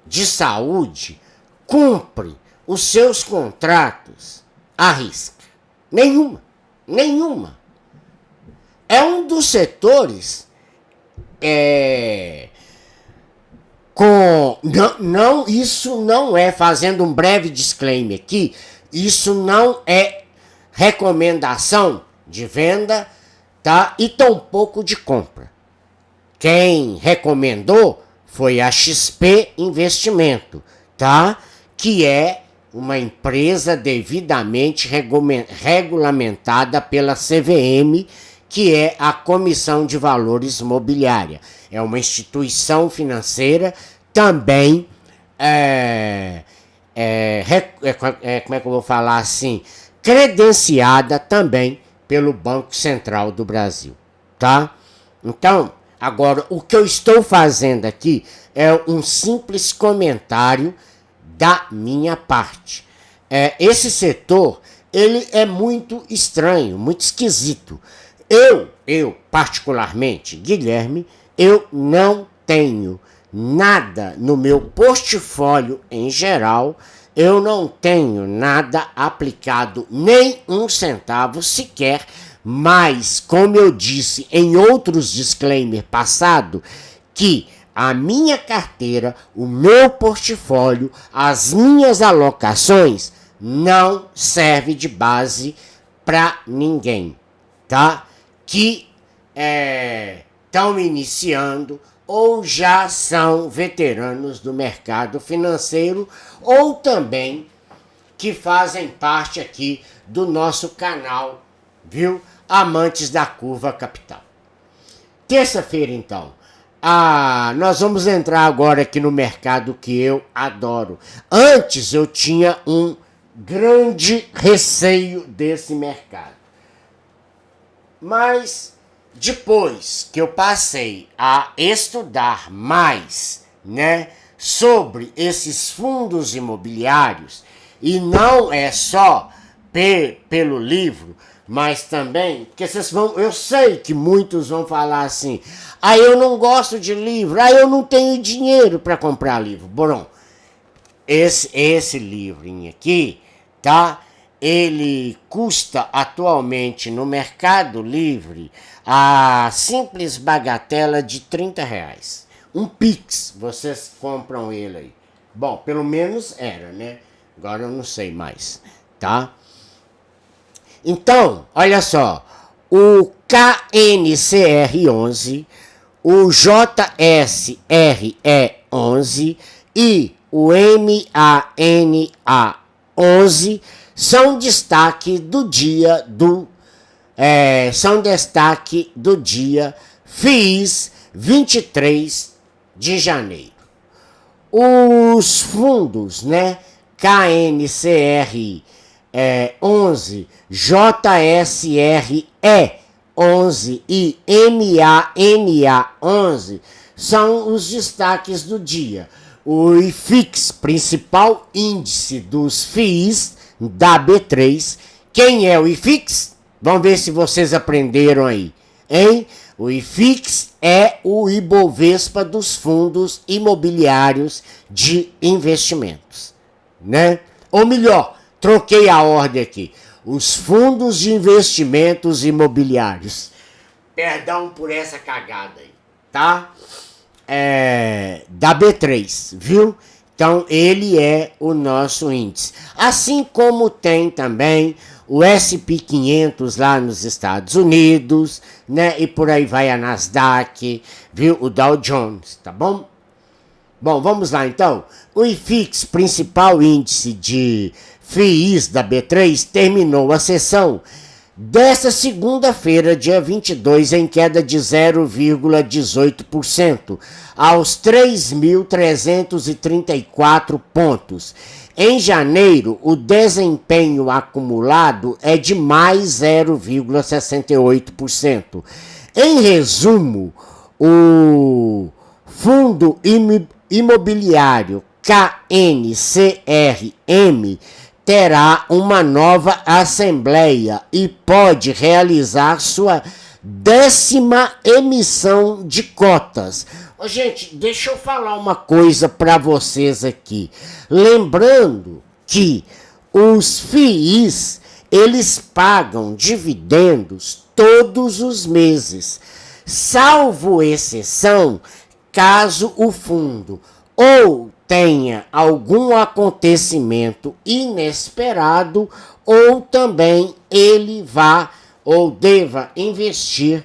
de saúde cumpre os seus contratos à risca? Nenhuma. É um dos setores isso não é, fazendo um breve disclaimer aqui, isso não é recomendação de venda, tá? E tampouco de compra. Quem recomendou foi a XP Investimento, tá? Que é uma empresa devidamente regulamentada pela CVM, que é a Comissão de Valores Mobiliária. É uma instituição financeira também, como é que eu vou falar assim, credenciada também pelo Banco Central do Brasil, tá? Então, agora, o que eu estou fazendo aqui é um simples comentário da minha parte. Esse setor, ele é muito estranho, muito esquisito. Eu particularmente, Guilherme, eu não tenho nada no meu portfólio em geral, eu não tenho nada aplicado, nem um centavo sequer, mas, como eu disse em outros disclaimers passados, que a minha carteira, o meu portfólio, as minhas alocações não serve de base para ninguém, tá? Que estão iniciando ou já são veteranos do mercado financeiro ou também que fazem parte aqui do nosso canal, viu? Amantes da Curva Capital. Terça-feira, então. Nós vamos entrar agora aqui no mercado que eu adoro. Antes eu tinha um grande receio desse mercado. Mas depois que eu passei a estudar mais, né, sobre esses fundos imobiliários, e não é só pelo livro, mas também, porque vocês vão, eu sei que muitos vão falar assim, eu não gosto de livro, eu não tenho dinheiro para comprar livro. Bom, esse livrinho aqui, tá? Ele custa atualmente no Mercado Livre a simples bagatela de R$ 30. Um Pix, vocês compram ele aí. Bom, pelo menos era, né? Agora eu não sei mais, tá? Então, olha só, o KNCR11, o JSRE11 e o MANA11 são destaque do dia FIIs 23 de janeiro. Os fundos, né, KNCR 11, JSRE 11 e MANA 11 são os destaques do dia. O IFIX, principal índice dos FIIs da B3. Quem é o IFIX? Vamos ver se vocês aprenderam aí, hein? O IFIX é o Ibovespa dos fundos imobiliários de investimentos, né? Ou melhor, troquei a ordem aqui. Os fundos de investimentos imobiliários. Perdão por essa cagada aí, tá? Da B3, viu? Então ele é o nosso índice. Assim como tem também o S&P 500 lá nos Estados Unidos, né? E por aí vai a Nasdaq, viu? O Dow Jones, tá bom? Bom, vamos lá então. O IFIX, principal índice de FIIs da B3, terminou a sessão desta segunda-feira, dia 22, em queda de 0,18%, aos 3.334 pontos. Em janeiro, o desempenho acumulado é de mais 0,68%. Em resumo, o fundo imobiliário KNCRM terá uma nova assembleia e pode realizar sua 10ª emissão de cotas. Gente, deixa eu falar uma coisa para vocês aqui. Lembrando que os FIIs, eles pagam dividendos todos os meses, salvo exceção caso o fundo ou tenha algum acontecimento inesperado ou também ele vá ou deva investir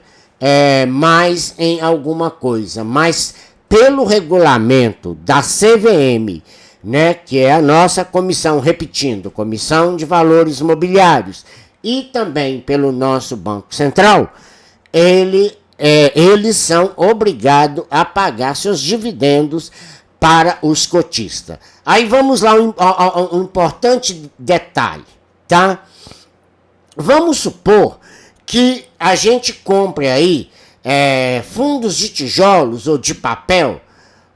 mais em alguma coisa. Mas pelo regulamento da CVM, né, que é a nossa comissão, repetindo, Comissão de Valores Mobiliários, e também pelo nosso Banco Central, eles são obrigados a pagar seus dividendos para os cotistas. Aí vamos lá, um importante detalhe, tá? Vamos supor que a gente compre aí fundos de tijolos ou de papel.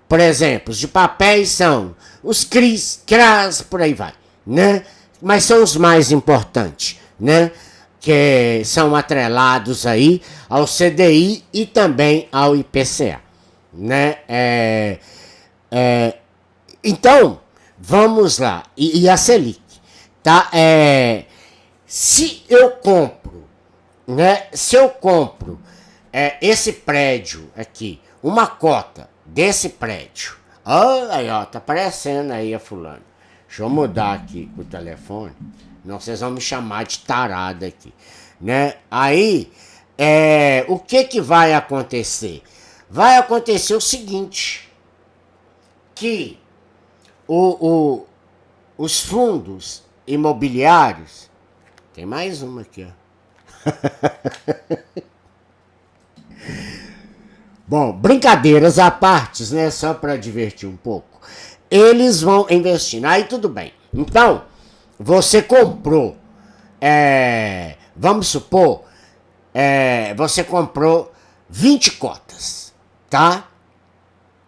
Por exemplo, os de papéis são os CRIs, CRAS, por aí vai, né? Mas são os mais importantes, né? Que são atrelados aí ao CDI e também ao IPCA, né? Então, vamos lá. E a Selic, tá? Se eu compro, né? Se eu compro esse prédio aqui, uma cota desse prédio. Aí, ó, tá aparecendo aí a fulano. Deixa eu mudar aqui o telefone. Não, vocês vão me chamar de tarada aqui, né? Aí, o que vai acontecer? Vai acontecer o seguinte, que os fundos imobiliários, tem mais uma aqui, ó. Bom, brincadeiras à parte, né? Só para divertir um pouco. Eles vão investir. Aí tudo bem. Então, você comprou, vamos supor, você comprou 20 cotas, tá?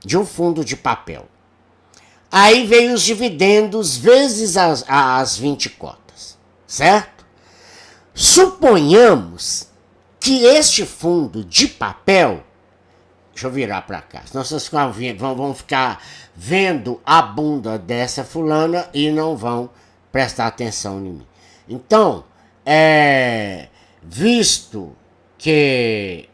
De um fundo de papel. Aí veio os dividendos vezes as 20 cotas, certo? Suponhamos que este fundo de papel, deixa eu virar para cá, senão vocês vão ficar vendo a bunda dessa fulana e não vão prestar atenção em mim. Então, visto que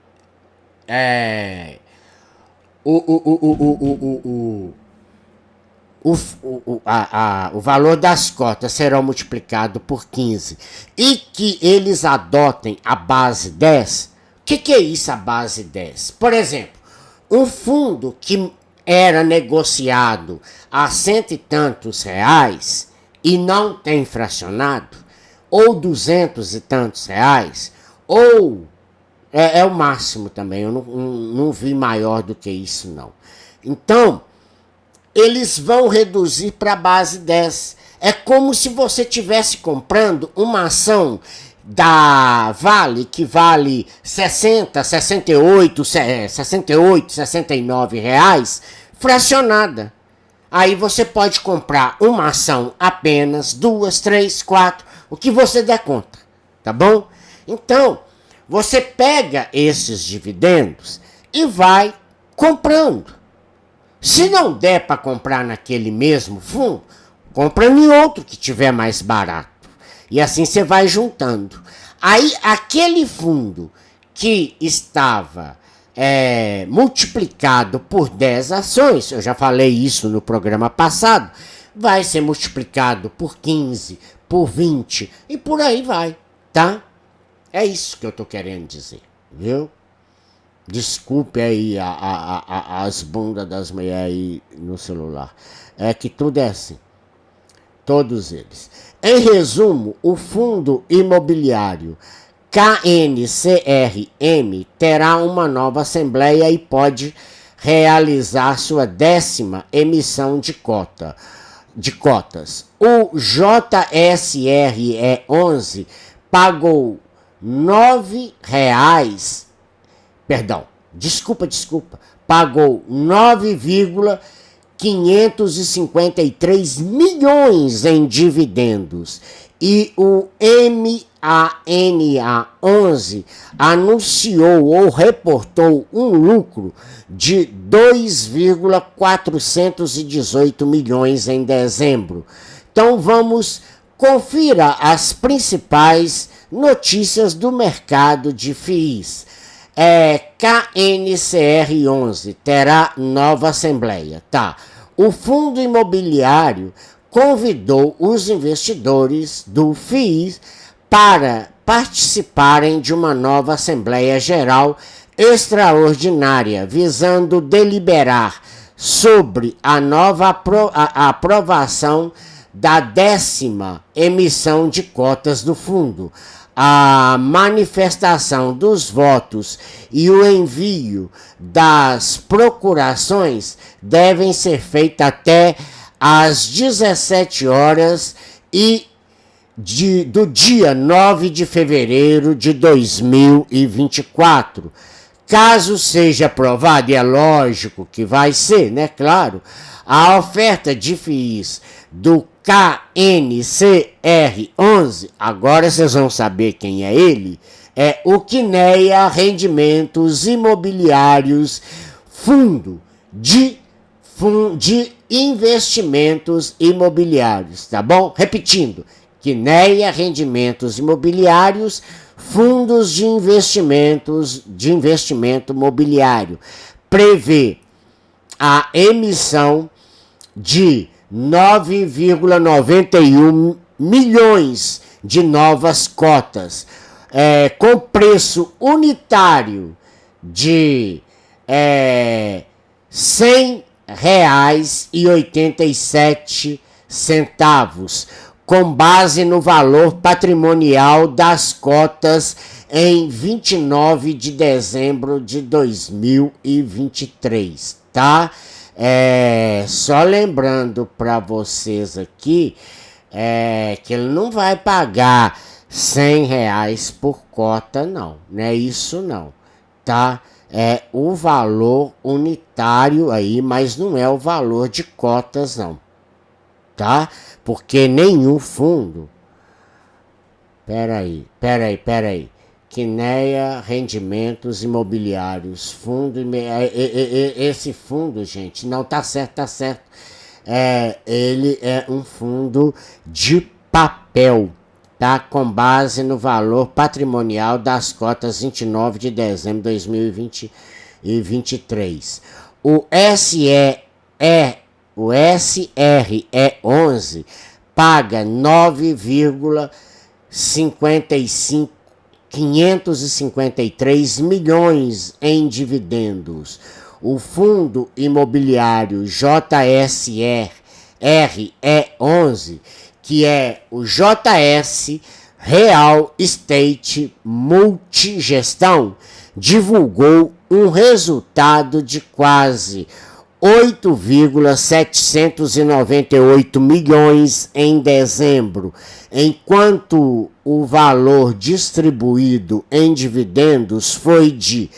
o valor das cotas será multiplicado por 15 e que eles adotem a base 10, o que é isso, a base 10? Por exemplo, um fundo que era negociado a cento e tantos reais e não tem fracionado, ou 200 e tantos reais, ou é o máximo também, eu não vi maior do que isso não. Então, eles vão reduzir para a base 10. É como se você estivesse comprando uma ação da Vale, que vale 60, 68, 69 reais, fracionada. Aí você pode comprar uma ação apenas, 2, 3, 4, o que você der conta, tá bom? Então, você pega esses dividendos e vai comprando. Se não der para comprar naquele mesmo fundo, compra em outro que tiver mais barato. E assim você vai juntando. Aí aquele fundo que estava multiplicado por 10 ações, eu já falei isso no programa passado, vai ser multiplicado por 15, por 20 e por aí vai, tá? É isso que eu tô querendo dizer, viu? Desculpe aí as bundas das mulheres aí no celular. É que tudo é assim. Todos eles. Em resumo, o fundo imobiliário KNCRM terá uma nova assembleia e pode realizar sua 10ª emissão de cotas. O JSRE11 pagou pagou 9,553 milhões em dividendos e o MANA11 anunciou ou reportou um lucro de 2,418 milhões em dezembro. Então confira as principais notícias do mercado de FIIs. KNCR11 terá nova assembleia, tá? O fundo imobiliário convidou os investidores do FIIs para participarem de uma nova Assembleia Geral extraordinária, visando deliberar sobre a nova aprovação da 10ª emissão de cotas do fundo. A manifestação dos votos e o envio das procurações devem ser feitas até às 17 horas do dia 9 de fevereiro de 2024. Caso seja aprovado, e é lógico que vai ser, né? Claro, a oferta de FIIs do KNCR11, agora vocês vão saber quem é ele, é o Quineia Rendimentos Imobiliários, fundo de investimentos imobiliários, tá bom? Repetindo, Quineia Rendimentos Imobiliários, fundos de investimento imobiliário, prevê a emissão de 9,91 milhões de novas cotas, com preço unitário de R$100,87, com base no valor patrimonial das cotas em 29 de dezembro de 2023, tá? Só lembrando para vocês aqui que ele não vai pagar R$100 por cota, não é isso não, tá? É o valor unitário aí, mas não é o valor de cotas não, tá? Porque nenhum fundo... Peraí. Quineia Rendimentos Imobiliários. Esse fundo, gente, não tá certo. Ele é um fundo de papel, tá? Com base no valor patrimonial das cotas 29 de dezembro de 2023. O SRE11 paga 553 milhões em dividendos. O fundo imobiliário JSRE11, que é o JS Real Estate Multigestão, divulgou um resultado de quase 8,798 milhões em dezembro, enquanto o valor distribuído em dividendos foi de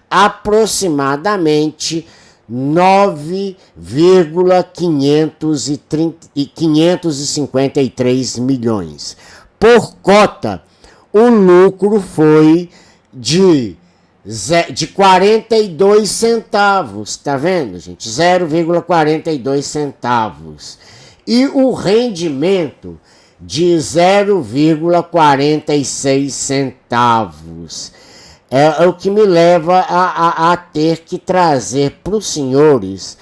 aproximadamente 9,553 milhões. Por cota, o lucro foi de 42 centavos, tá vendo, gente? 0,42 centavos. E o rendimento de 0,46 centavos. É o que me leva a ter que trazer para os senhores,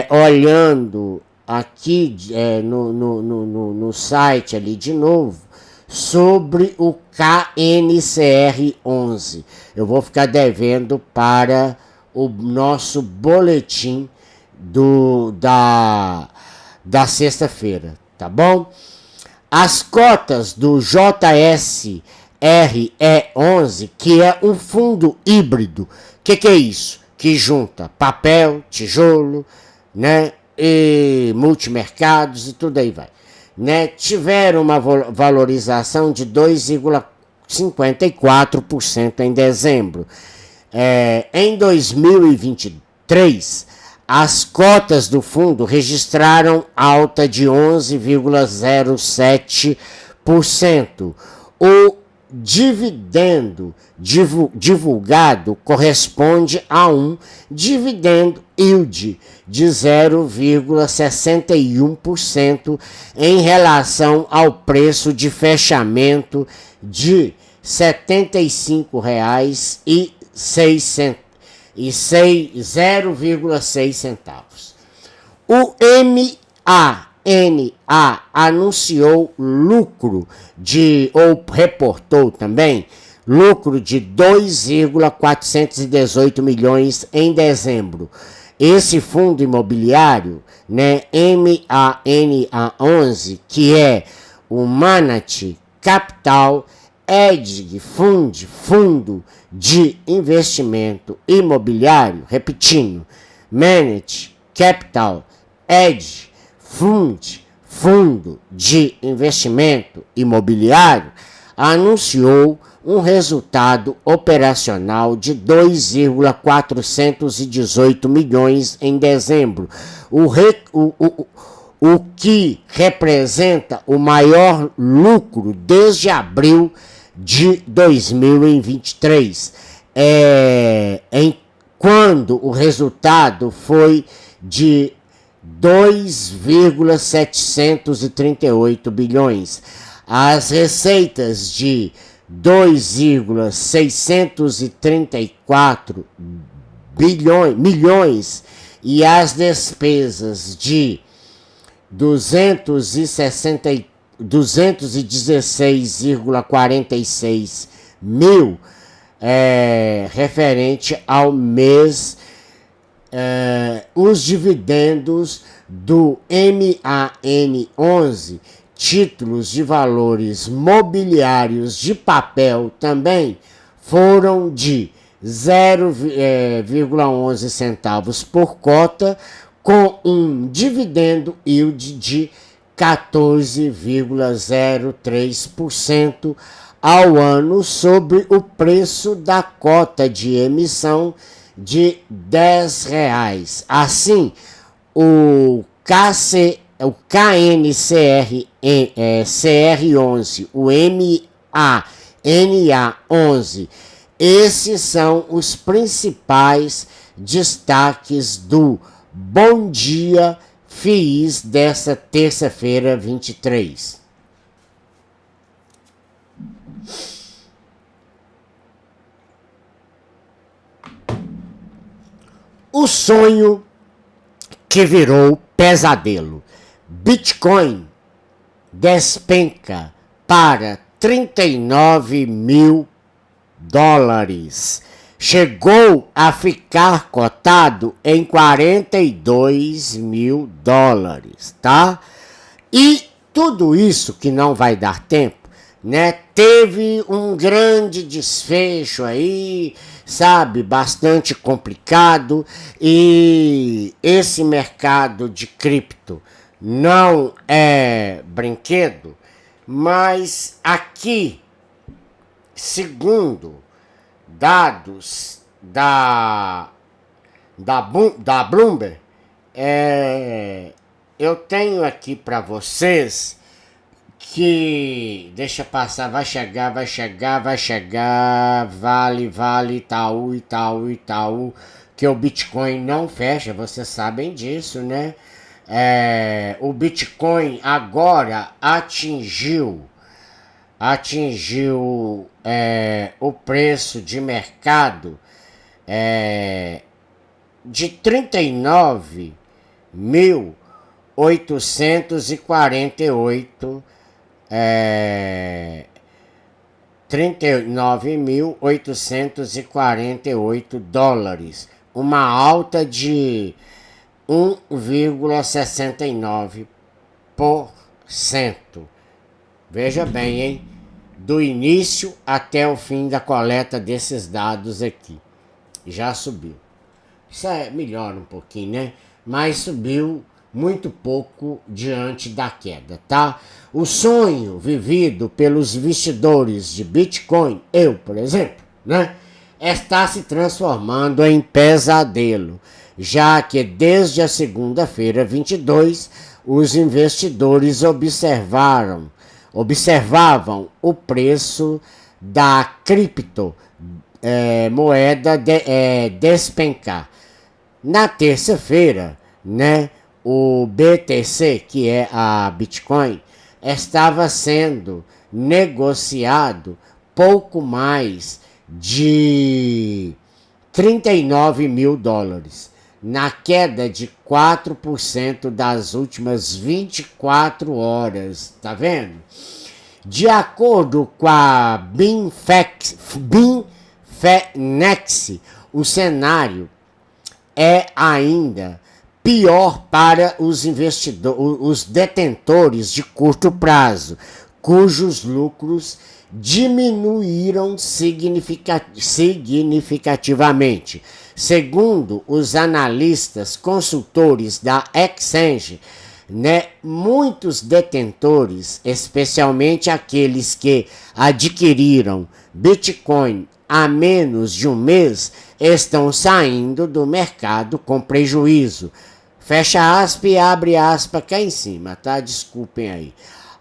olhando aqui no site ali de novo, sobre o KNCR11. Eu vou ficar devendo para o nosso boletim da sexta-feira, tá bom? As cotas do JSRE11, que é um fundo híbrido. Que é isso? Que junta papel, tijolo, né, e multimercados e tudo aí vai. Né, tiveram uma valorização de 2,54% em dezembro. Em 2023, as cotas do fundo registraram alta de 11,07%. O dividendo divulgado corresponde a um dividendo yield de 0,61% em relação ao preço de fechamento de R$ 75,06 centavos. O MANA anunciou lucro ou reportou também lucro de 2,418 milhões em dezembro. Esse fundo imobiliário, né, MANA11, que é o Manat Capital Edge Fundo de Investimento Imobiliário, repetindo, Manat Capital Edge Fundo de Investimento Imobiliário, anunciou um resultado operacional de 2,418 milhões em dezembro, o que representa o maior lucro desde abril de 2023, quando o resultado foi de 2,738 bilhões. As receitas de 2,634 milhões e as despesas de 216,46 mil referente ao mês. Os dividendos do MAN11, títulos de valores mobiliários de papel, também foram de 0,11 centavos por cota, com um dividendo yield de 14,03% ao ano sobre o preço da cota de emissão de R$ 10. Assim, o o CR11, o MANA11, esses são os principais destaques do Bom Dia FIIs dessa terça-feira 23. O sonho que virou pesadelo. Bitcoin despenca para 39 mil dólares. Chegou a ficar cotado em 42 mil dólares, tá? E tudo isso que não vai dar tempo, né? Teve um grande desfecho aí, sabe? Bastante complicado, e esse mercado de cripto não é brinquedo, mas aqui, segundo dados da Bloomberg, eu tenho aqui para vocês que, deixa passar, vai chegar, vale, Itaú, que o Bitcoin não fecha, vocês sabem disso, né? O Bitcoin agora atingiu o preço de mercado de 39.848 dólares, uma alta de 1,69%. Veja bem, hein? Do início até o fim da coleta desses dados aqui. Já subiu. Isso melhora um pouquinho, né? Mas subiu muito pouco diante da queda, tá? O sonho vivido pelos investidores de Bitcoin, eu, por exemplo, né? Está se transformando em pesadelo, já que desde a segunda-feira 22, os investidores observavam o preço da cripto moeda despencar. Na terça-feira, né, o BTC, que é a Bitcoin, estava sendo negociado pouco mais de 39 mil dólares, na queda de 4% das últimas 24 horas, tá vendo? De acordo com a Binfenex, o cenário é ainda pior para os detentores de curto prazo, cujos lucros diminuíram significativamente. Segundo os analistas consultores da Exchange, né, muitos detentores, especialmente aqueles que adquiriram Bitcoin há menos de um mês, estão saindo do mercado com prejuízo. Fecha aspas e abre aspas cá em cima, tá? Desculpem aí.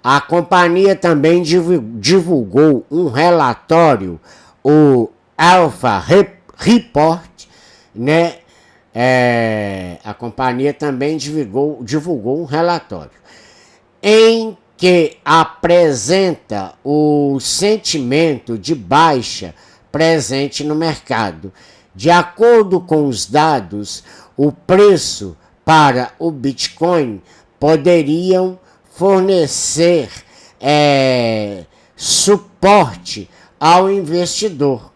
A companhia também divulgou um relatório, o Alpha Report, né? A companhia também divulgou um relatório em que apresenta o sentimento de baixa presente no mercado. De acordo com os dados, o preço para o Bitcoin poderiam fornecer suporte ao investidor,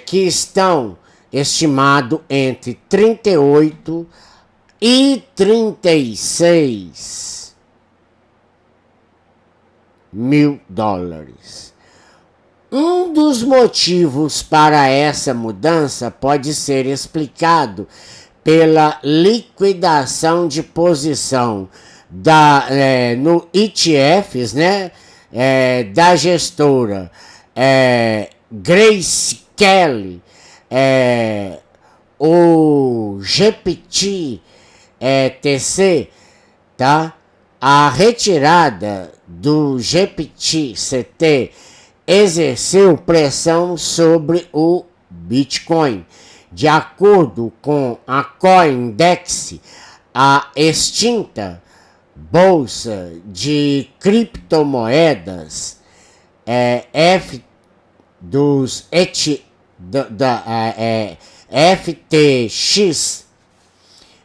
que estão estimado entre 38 e 36 mil dólares. Um dos motivos para essa mudança pode ser explicado pela liquidação de posição no ETFs, né, da gestora Grace Kelly, o GPT TC, tá? A retirada do GPT-CT exerceu pressão sobre o Bitcoin. De acordo com a CoinDex, a extinta bolsa de criptomoedas FTX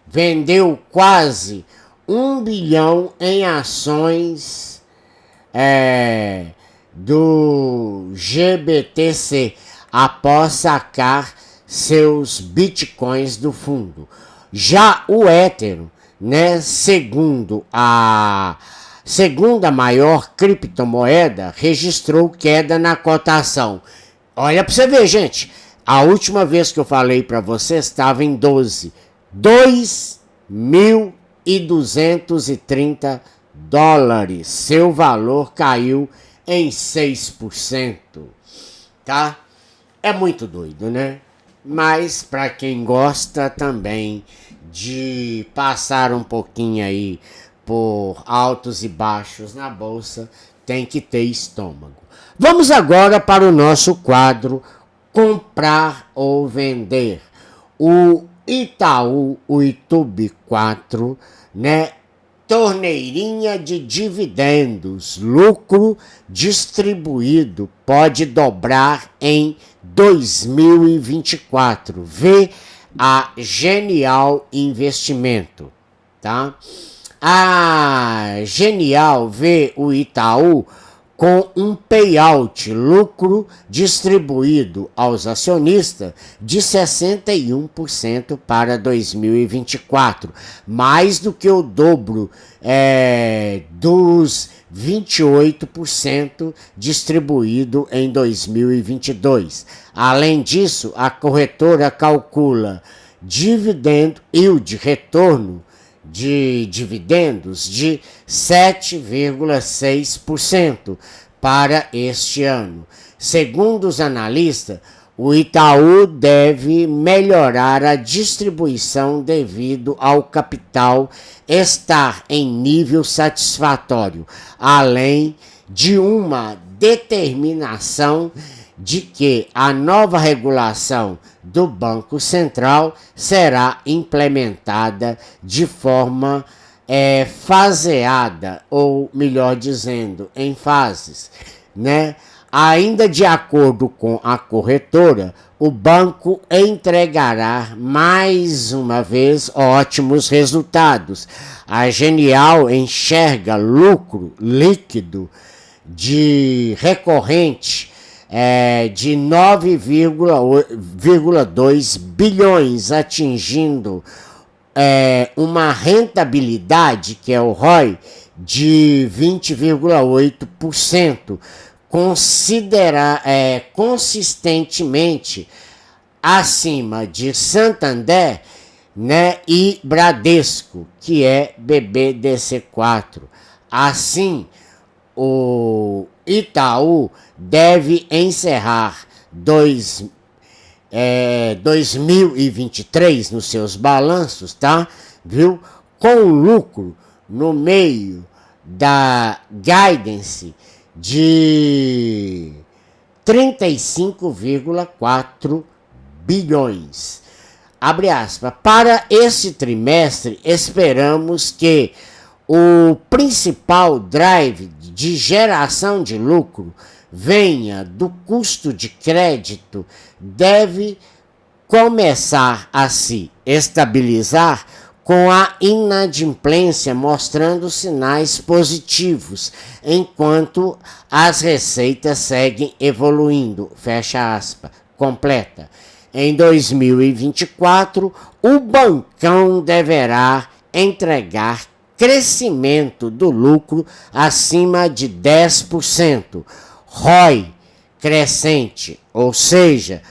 vendeu quase 1 bilhão em ações do GBTC após sacar seus bitcoins do fundo. Já o Ethereum, né, segundo a segunda maior criptomoeda, registrou queda na cotação. Olha para você ver, gente. A última vez que eu falei para você estava em 2.230 dólares. Seu valor caiu em 6%, tá? É muito doido, né? Mas para quem gosta também de passar um pouquinho aí por altos e baixos na bolsa, tem que ter estômago. Vamos agora para o nosso quadro Comprar ou Vender. O Itaú, o YouTube 4, né? Torneirinha de dividendos, lucro distribuído pode dobrar em 2024. Vê a Genial Investimento, tá? A Genial vê o Itaú com um payout, lucro distribuído aos acionistas, de 61% para 2024, mais do que o dobro dos 28% distribuído em 2022. Além disso, a corretora calcula dividendo yield, retorno de dividendos, de 7,6% para este ano. Segundo os analistas, o Itaú deve melhorar a distribuição devido ao capital estar em nível satisfatório, além de uma determinação de que a nova regulação do Banco Central será implementada de forma faseada, ou melhor dizendo, em fases, né? Ainda de acordo com a corretora, o banco entregará mais uma vez ótimos resultados. A Genial enxerga lucro líquido de recorrente de 9,2 bilhões, atingindo uma rentabilidade, que é o ROI, de 20,8%, consistentemente acima de Santander, né, e Bradesco, que é BBDC4. Assim, o Itaú deve encerrar 2023 nos seus balanços, tá? Viu? Com lucro no meio da guidance de 35,4 bilhões. Abre aspas. Para esse trimestre, esperamos que o principal drive de geração de lucro venha do custo de crédito, deve começar a se estabilizar com a inadimplência mostrando sinais positivos, enquanto as receitas seguem evoluindo. Fecha aspas. Completa. Em 2024, o bancão deverá entregar crescimento do lucro acima de 10%, ROI crescente, ou seja,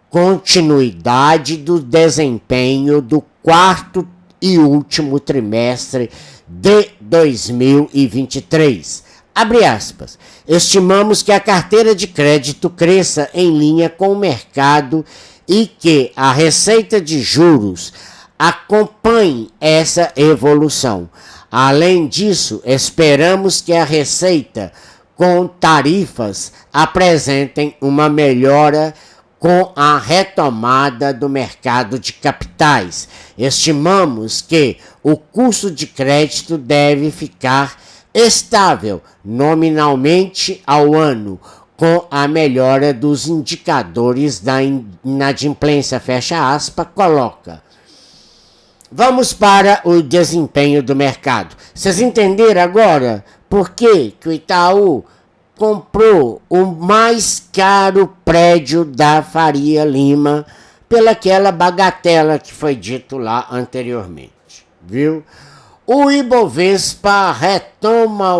continuidade do desempenho do quarto e último trimestre de 2023. Abre aspas. Estimamos que a carteira de crédito cresça em linha com o mercado e que a receita de juros acompanhe essa evolução. Além disso, esperamos que a Receita, com tarifas, apresentem uma melhora com a retomada do mercado de capitais. Estimamos que o custo de crédito deve ficar estável nominalmente ao ano, com a melhora dos indicadores da inadimplência, fecha aspas, coloca. Vamos para o desempenho do mercado. Vocês entenderam agora por que o Itaú comprou o mais caro prédio da Faria Lima pelaquela bagatela que foi dito lá anteriormente, viu? O Ibovespa retorna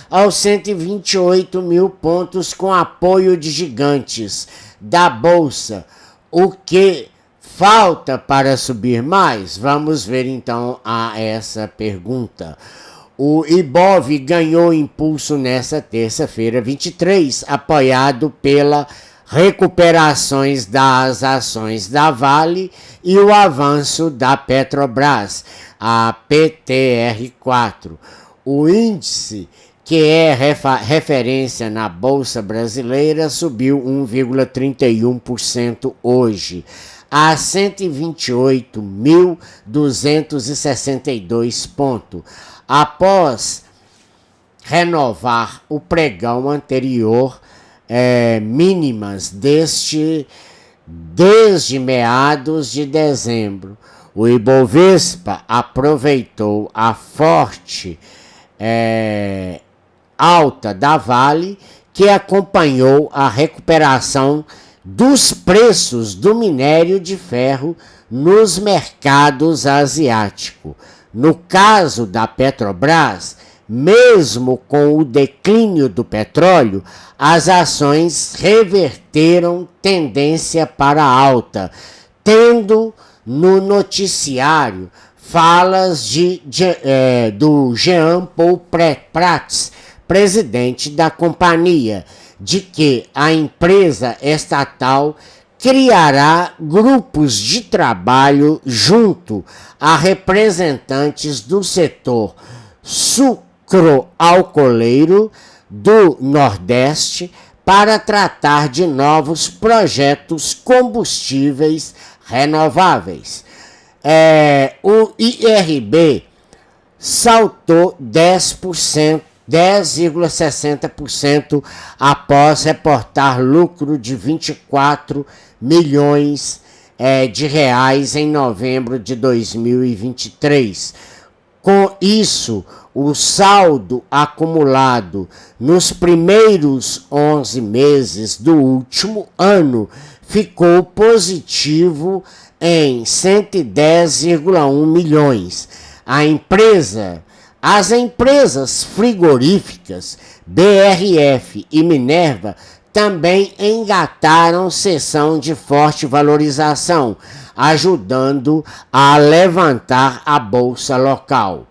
aos 128 mil pontos com apoio de gigantes da Bolsa. O que falta para subir mais? Vamos ver então a essa pergunta. O Ibov ganhou impulso nesta terça-feira 23, apoiado pela recuperações das ações da Vale e o avanço da Petrobras, a PTR4. O índice, que é referência na Bolsa Brasileira, subiu 1,31% hoje, a 128.262 pontos, após renovar o pregão anterior, mínimas desde meados de dezembro. O Ibovespa aproveitou a forte alta da Vale, que acompanhou a recuperação dos preços do minério de ferro nos mercados asiáticos. No caso da Petrobras, mesmo com o declínio do petróleo, as ações reverteram tendência para alta, tendo no noticiário falas do Jean-Paul Prats, presidente da companhia, de que a empresa estatal criará grupos de trabalho junto a representantes do setor sucroalcooleiro do Nordeste para tratar de novos projetos combustíveis renováveis. O IRB saltou 10,60% após reportar lucro de 24 milhões de reais em novembro de 2023. Com isso, o saldo acumulado nos primeiros 11 meses do último ano ficou positivo em 110,1 milhões. As empresas frigoríficas BRF e Minerva também engataram sessão de forte valorização, ajudando a levantar a bolsa local.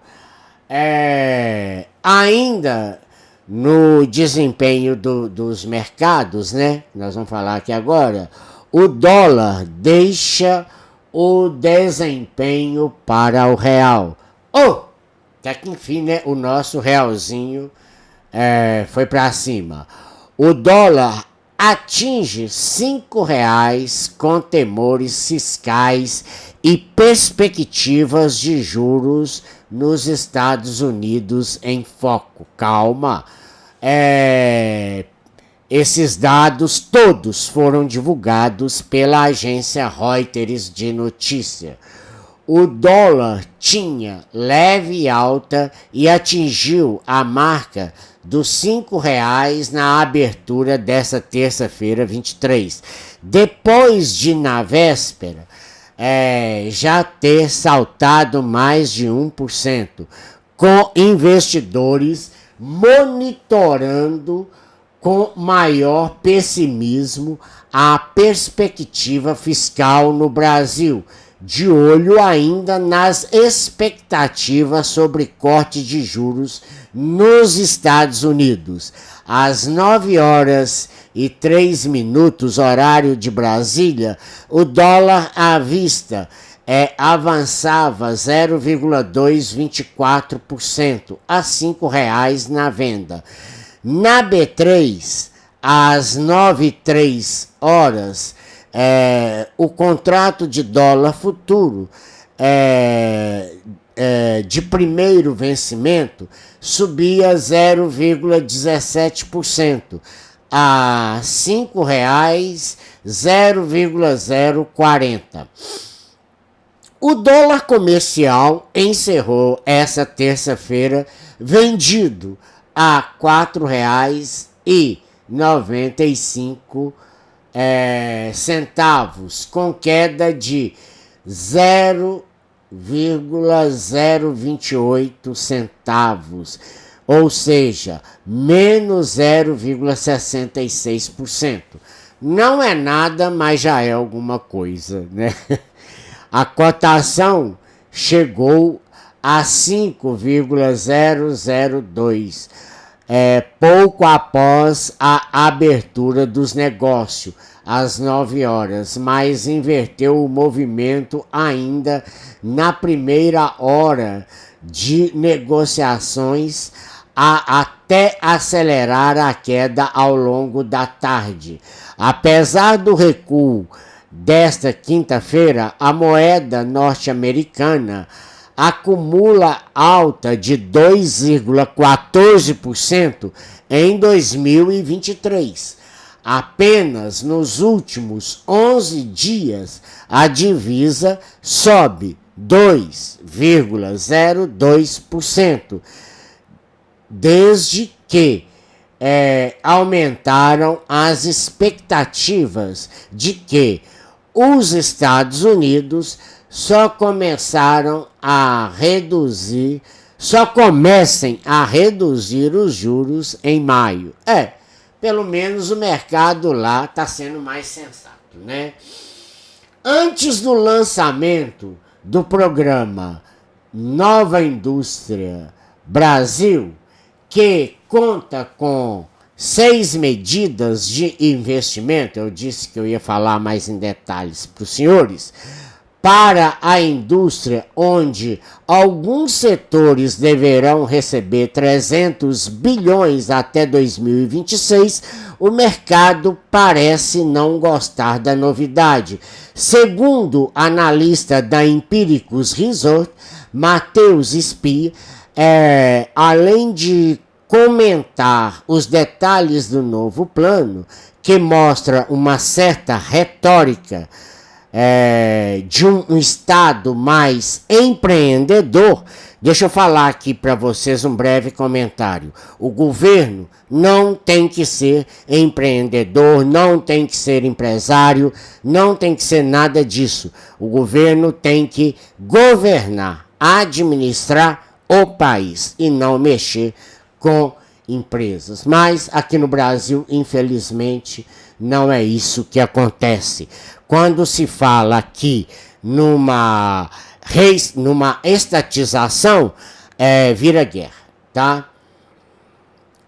Ainda no desempenho dos mercados, né? Nós vamos falar aqui agora. O dólar deixa o desempenho para o real. Até que enfim, né? O nosso realzinho foi para cima. O dólar atinge R$ 5,00 com temores fiscais e perspectivas de juros nos Estados Unidos em foco. Calma. Esses dados todos foram divulgados pela agência Reuters de notícia. O dólar tinha leve alta e atingiu a marca dos R$ 5,00 na abertura dessa terça-feira 23, depois de, na véspera, já ter saltado mais de 1%, com investidores monitorando com maior pessimismo a perspectiva fiscal no Brasil, de olho ainda nas expectativas sobre corte de juros nos Estados Unidos, às 9h03, horário de Brasília, o dólar à vista avançava 0,224% a R$ 5,00 na venda. Na B3, às 9h03, o contrato de dólar futuro de primeiro vencimento subia 0,17% a R$ 5,00, 0,040. O dólar comercial encerrou essa terça-feira vendido a R$ 4,95, com queda de 0,028 centavos, ou seja, menos 0,66%. Não é nada, mas já é alguma coisa, né? A cotação chegou a 5,002, pouco após a abertura dos negócios, às 9h, mas inverteu o movimento ainda na primeira hora de negociações, até acelerar a queda ao longo da tarde. Apesar do recuo desta quinta-feira, a moeda norte-americana acumula alta de 2,14% em 2023. Apenas nos últimos 11 dias, a divisa sobe 2,02%, desde que aumentaram as expectativas de que os Estados Unidos comecem a reduzir os juros em maio. Pelo menos o mercado lá está sendo mais sensato, né? Antes do lançamento do programa Nova Indústria Brasil, que conta com 6 medidas de investimento, eu disse que eu ia falar mais em detalhes para os senhores, para a indústria, onde alguns setores deverão receber 300 bilhões até 2026, o mercado parece não gostar da novidade. Segundo analista da Empíricos Resort, Matheus Spia, além de comentar os detalhes do novo plano, que mostra uma certa retórica de um Estado mais empreendedor, deixa eu falar aqui para vocês um breve comentário. O governo não tem que ser empreendedor, não tem que ser empresário, não tem que ser nada disso. O governo tem que governar, administrar o país e não mexer com empresas. Mas aqui no Brasil, infelizmente, não é isso que acontece. Quando se fala aqui numa estatização, vira guerra, tá?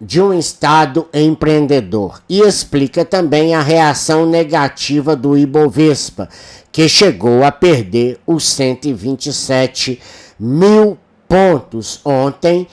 De um Estado empreendedor. E explica também a reação negativa do Ibovespa, que chegou a perder os 127 mil pontos ontem.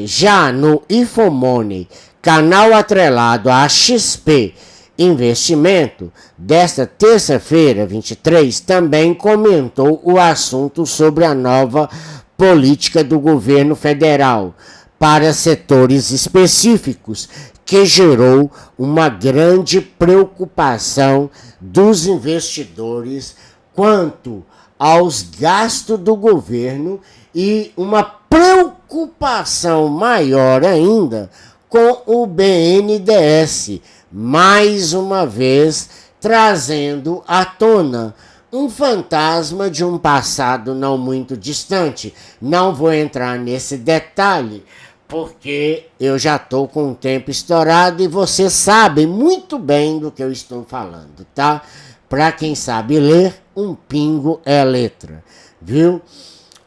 Já no Infomoney, canal atrelado à XP Investimento, desta terça-feira, 23, também comentou o assunto sobre a nova política do governo federal para setores específicos, que gerou uma grande preocupação dos investidores quanto aos gastos do governo e uma preocupação maior ainda com o BNDES, mais uma vez trazendo à tona um fantasma de um passado não muito distante. Não vou entrar nesse detalhe, porque eu já estou com o tempo estourado e vocês sabem muito bem do que eu estou falando, tá? Para quem sabe ler, um pingo é letra, viu?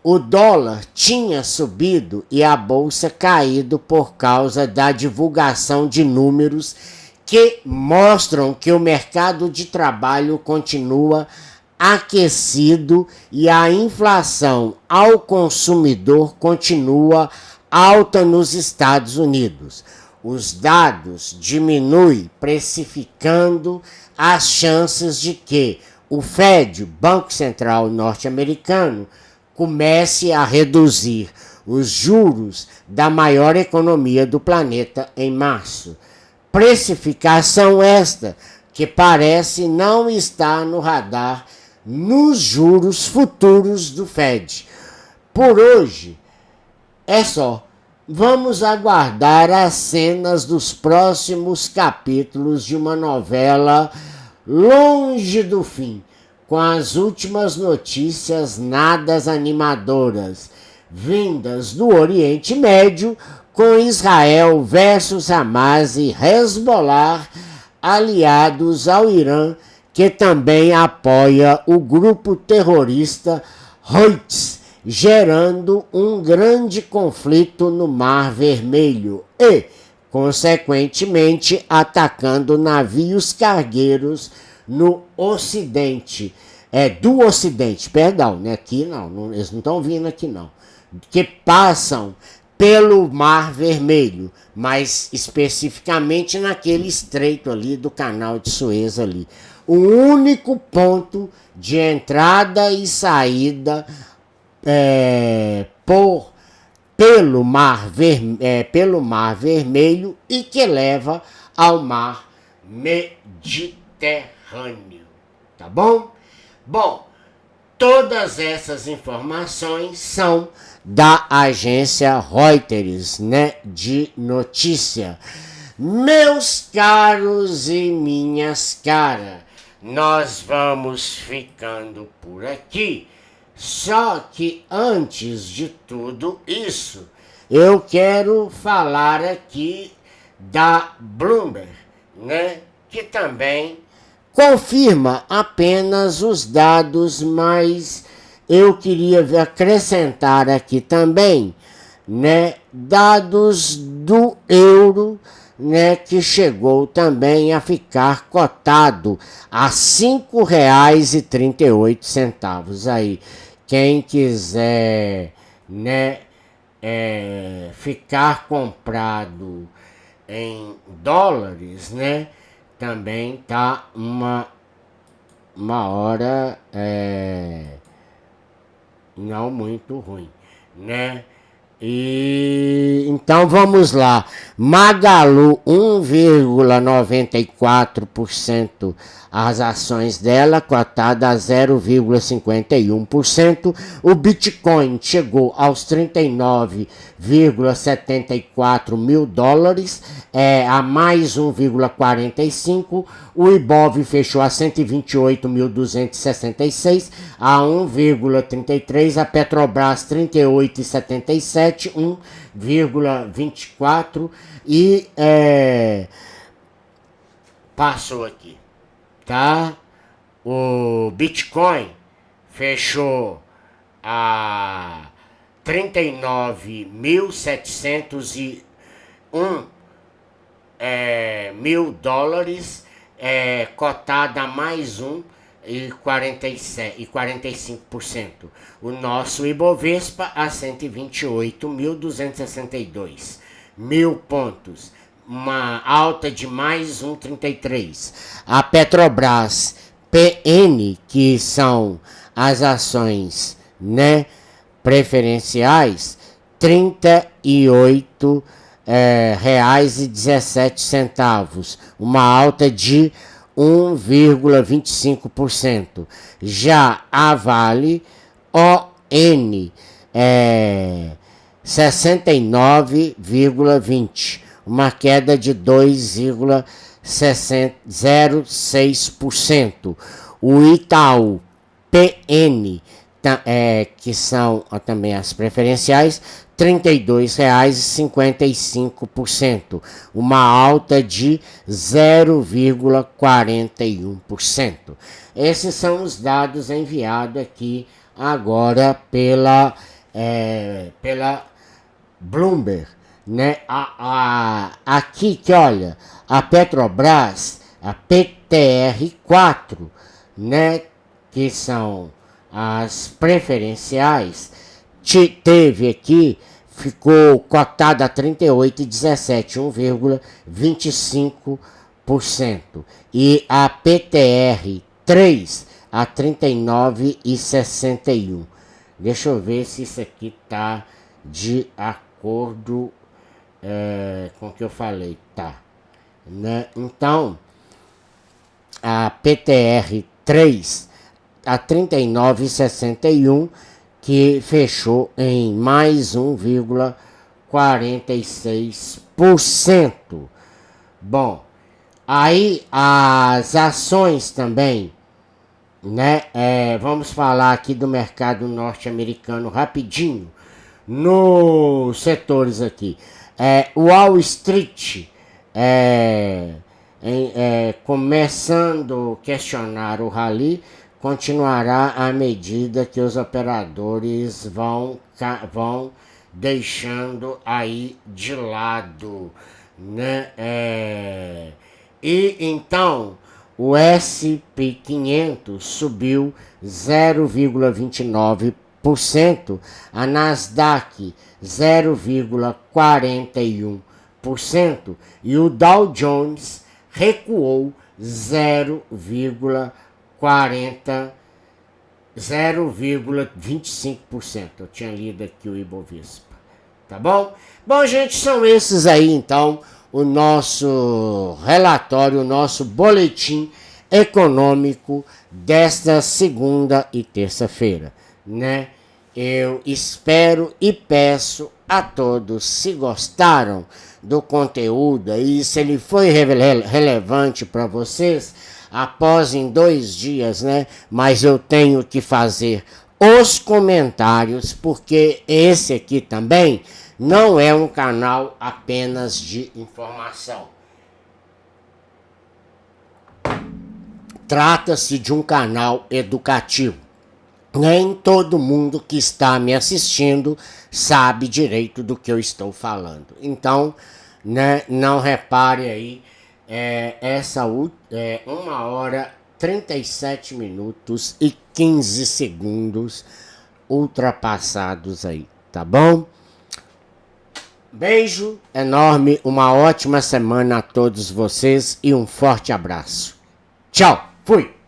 o dólar tinha subido e a bolsa caído por causa da divulgação de números que mostram que o mercado de trabalho continua aquecido e a inflação ao consumidor continua alta nos Estados Unidos. Os dados diminuem, precificando as chances de que o Fed, Banco Central norte-americano, comece a reduzir os juros da maior economia do planeta em março. Precificação esta que parece não estar no radar nos juros futuros do Fed. Por hoje é só. Vamos aguardar as cenas dos próximos capítulos de uma novela longe do fim, com as últimas notícias nada animadoras, vindas do Oriente Médio, com Israel versus Hamas e Hezbollah aliados ao Irã, que também apoia o grupo terrorista Houthis, gerando um grande conflito no Mar Vermelho e, consequentemente, atacando navios cargueiros no Ocidente. Do Ocidente, perdão, né? Aqui não, eles não estão vindo aqui não. Que passam pelo Mar Vermelho, mas especificamente naquele estreito ali do Canal de Suez ali. O único ponto de entrada e saída pelo Mar Vermelho e que leva ao Mar Mediterrâneo. Tá bom? Bom, todas essas informações são da agência Reuters, né, de notícia. Meus caros e minhas caras, nós vamos ficando por aqui. Só que antes de tudo isso, eu quero falar aqui da Bloomberg, né, que também confirma apenas os dados, mas eu queria acrescentar aqui também, né, dados do euro, né, que chegou também a ficar cotado a R$ 5,38 aí. Quem quiser, né, ficar comprado em dólares, né, também tá uma hora não muito ruim, né? E então vamos lá. Magalu 1,94% as ações dela, cotada a 0,51%. O Bitcoin chegou aos 39,74 mil dólares, a mais 1,45%. O Ibov fechou a 128.266, a 1,33%. A Petrobras 38,77, 1,24%. E passou aqui, tá? O Bitcoin fechou a 39.701 mil dólares, cotada a mais 1,45%. O nosso Ibovespa a 128.262 mil pontos, uma alta de mais 1,33%. A Petrobras PN, que são as ações, né, preferenciais, R$38,17, uma alta de 1,25%. Já a Vale ON 69,20, uma queda de 2,06%. O Itaú PN, que são também as preferenciais, R$ 32,55%, uma alta de 0,41%. Esses são os dados enviados aqui agora pela pela Bloomberg, né? Aqui que olha, a Petrobras, a PTR4, né? Que são as preferenciais, teve aqui, ficou cotada a 38,17, 1,25%. E a PTR3 a 39,61. Deixa eu ver se isso aqui tá de acordo com o que eu falei. Tá. Né? Então, a PTR3 a 39,61, que fechou em mais 1,46%. Bom, aí as ações também, né? Vamos falar aqui do mercado norte-americano rapidinho. Nos setores aqui, Wall Street começando a questionar o rally, continuará à medida que os operadores vão deixando aí de lado, né? E então o SP 500 subiu 0,29%, a Nasdaq 0,41% e o Dow Jones recuou 0,25%. Eu tinha lido aqui o Ibovespa. Tá bom? Bom, gente, são esses aí, então, o nosso relatório, o nosso boletim econômico desta segunda e terça-feira, né? Eu espero e peço a todos, se gostaram do conteúdo e se ele foi relevante para vocês, após em 2 dias, né? Mas eu tenho que fazer os comentários, porque esse aqui também não é um canal apenas de informação. Trata-se de um canal educativo. Nem todo mundo que está me assistindo sabe direito do que eu estou falando. Então, né, não repare aí, essa 1h37 e 15 segundos ultrapassados aí, tá bom? Beijo enorme, uma ótima semana a todos vocês e um forte abraço. Tchau, fui!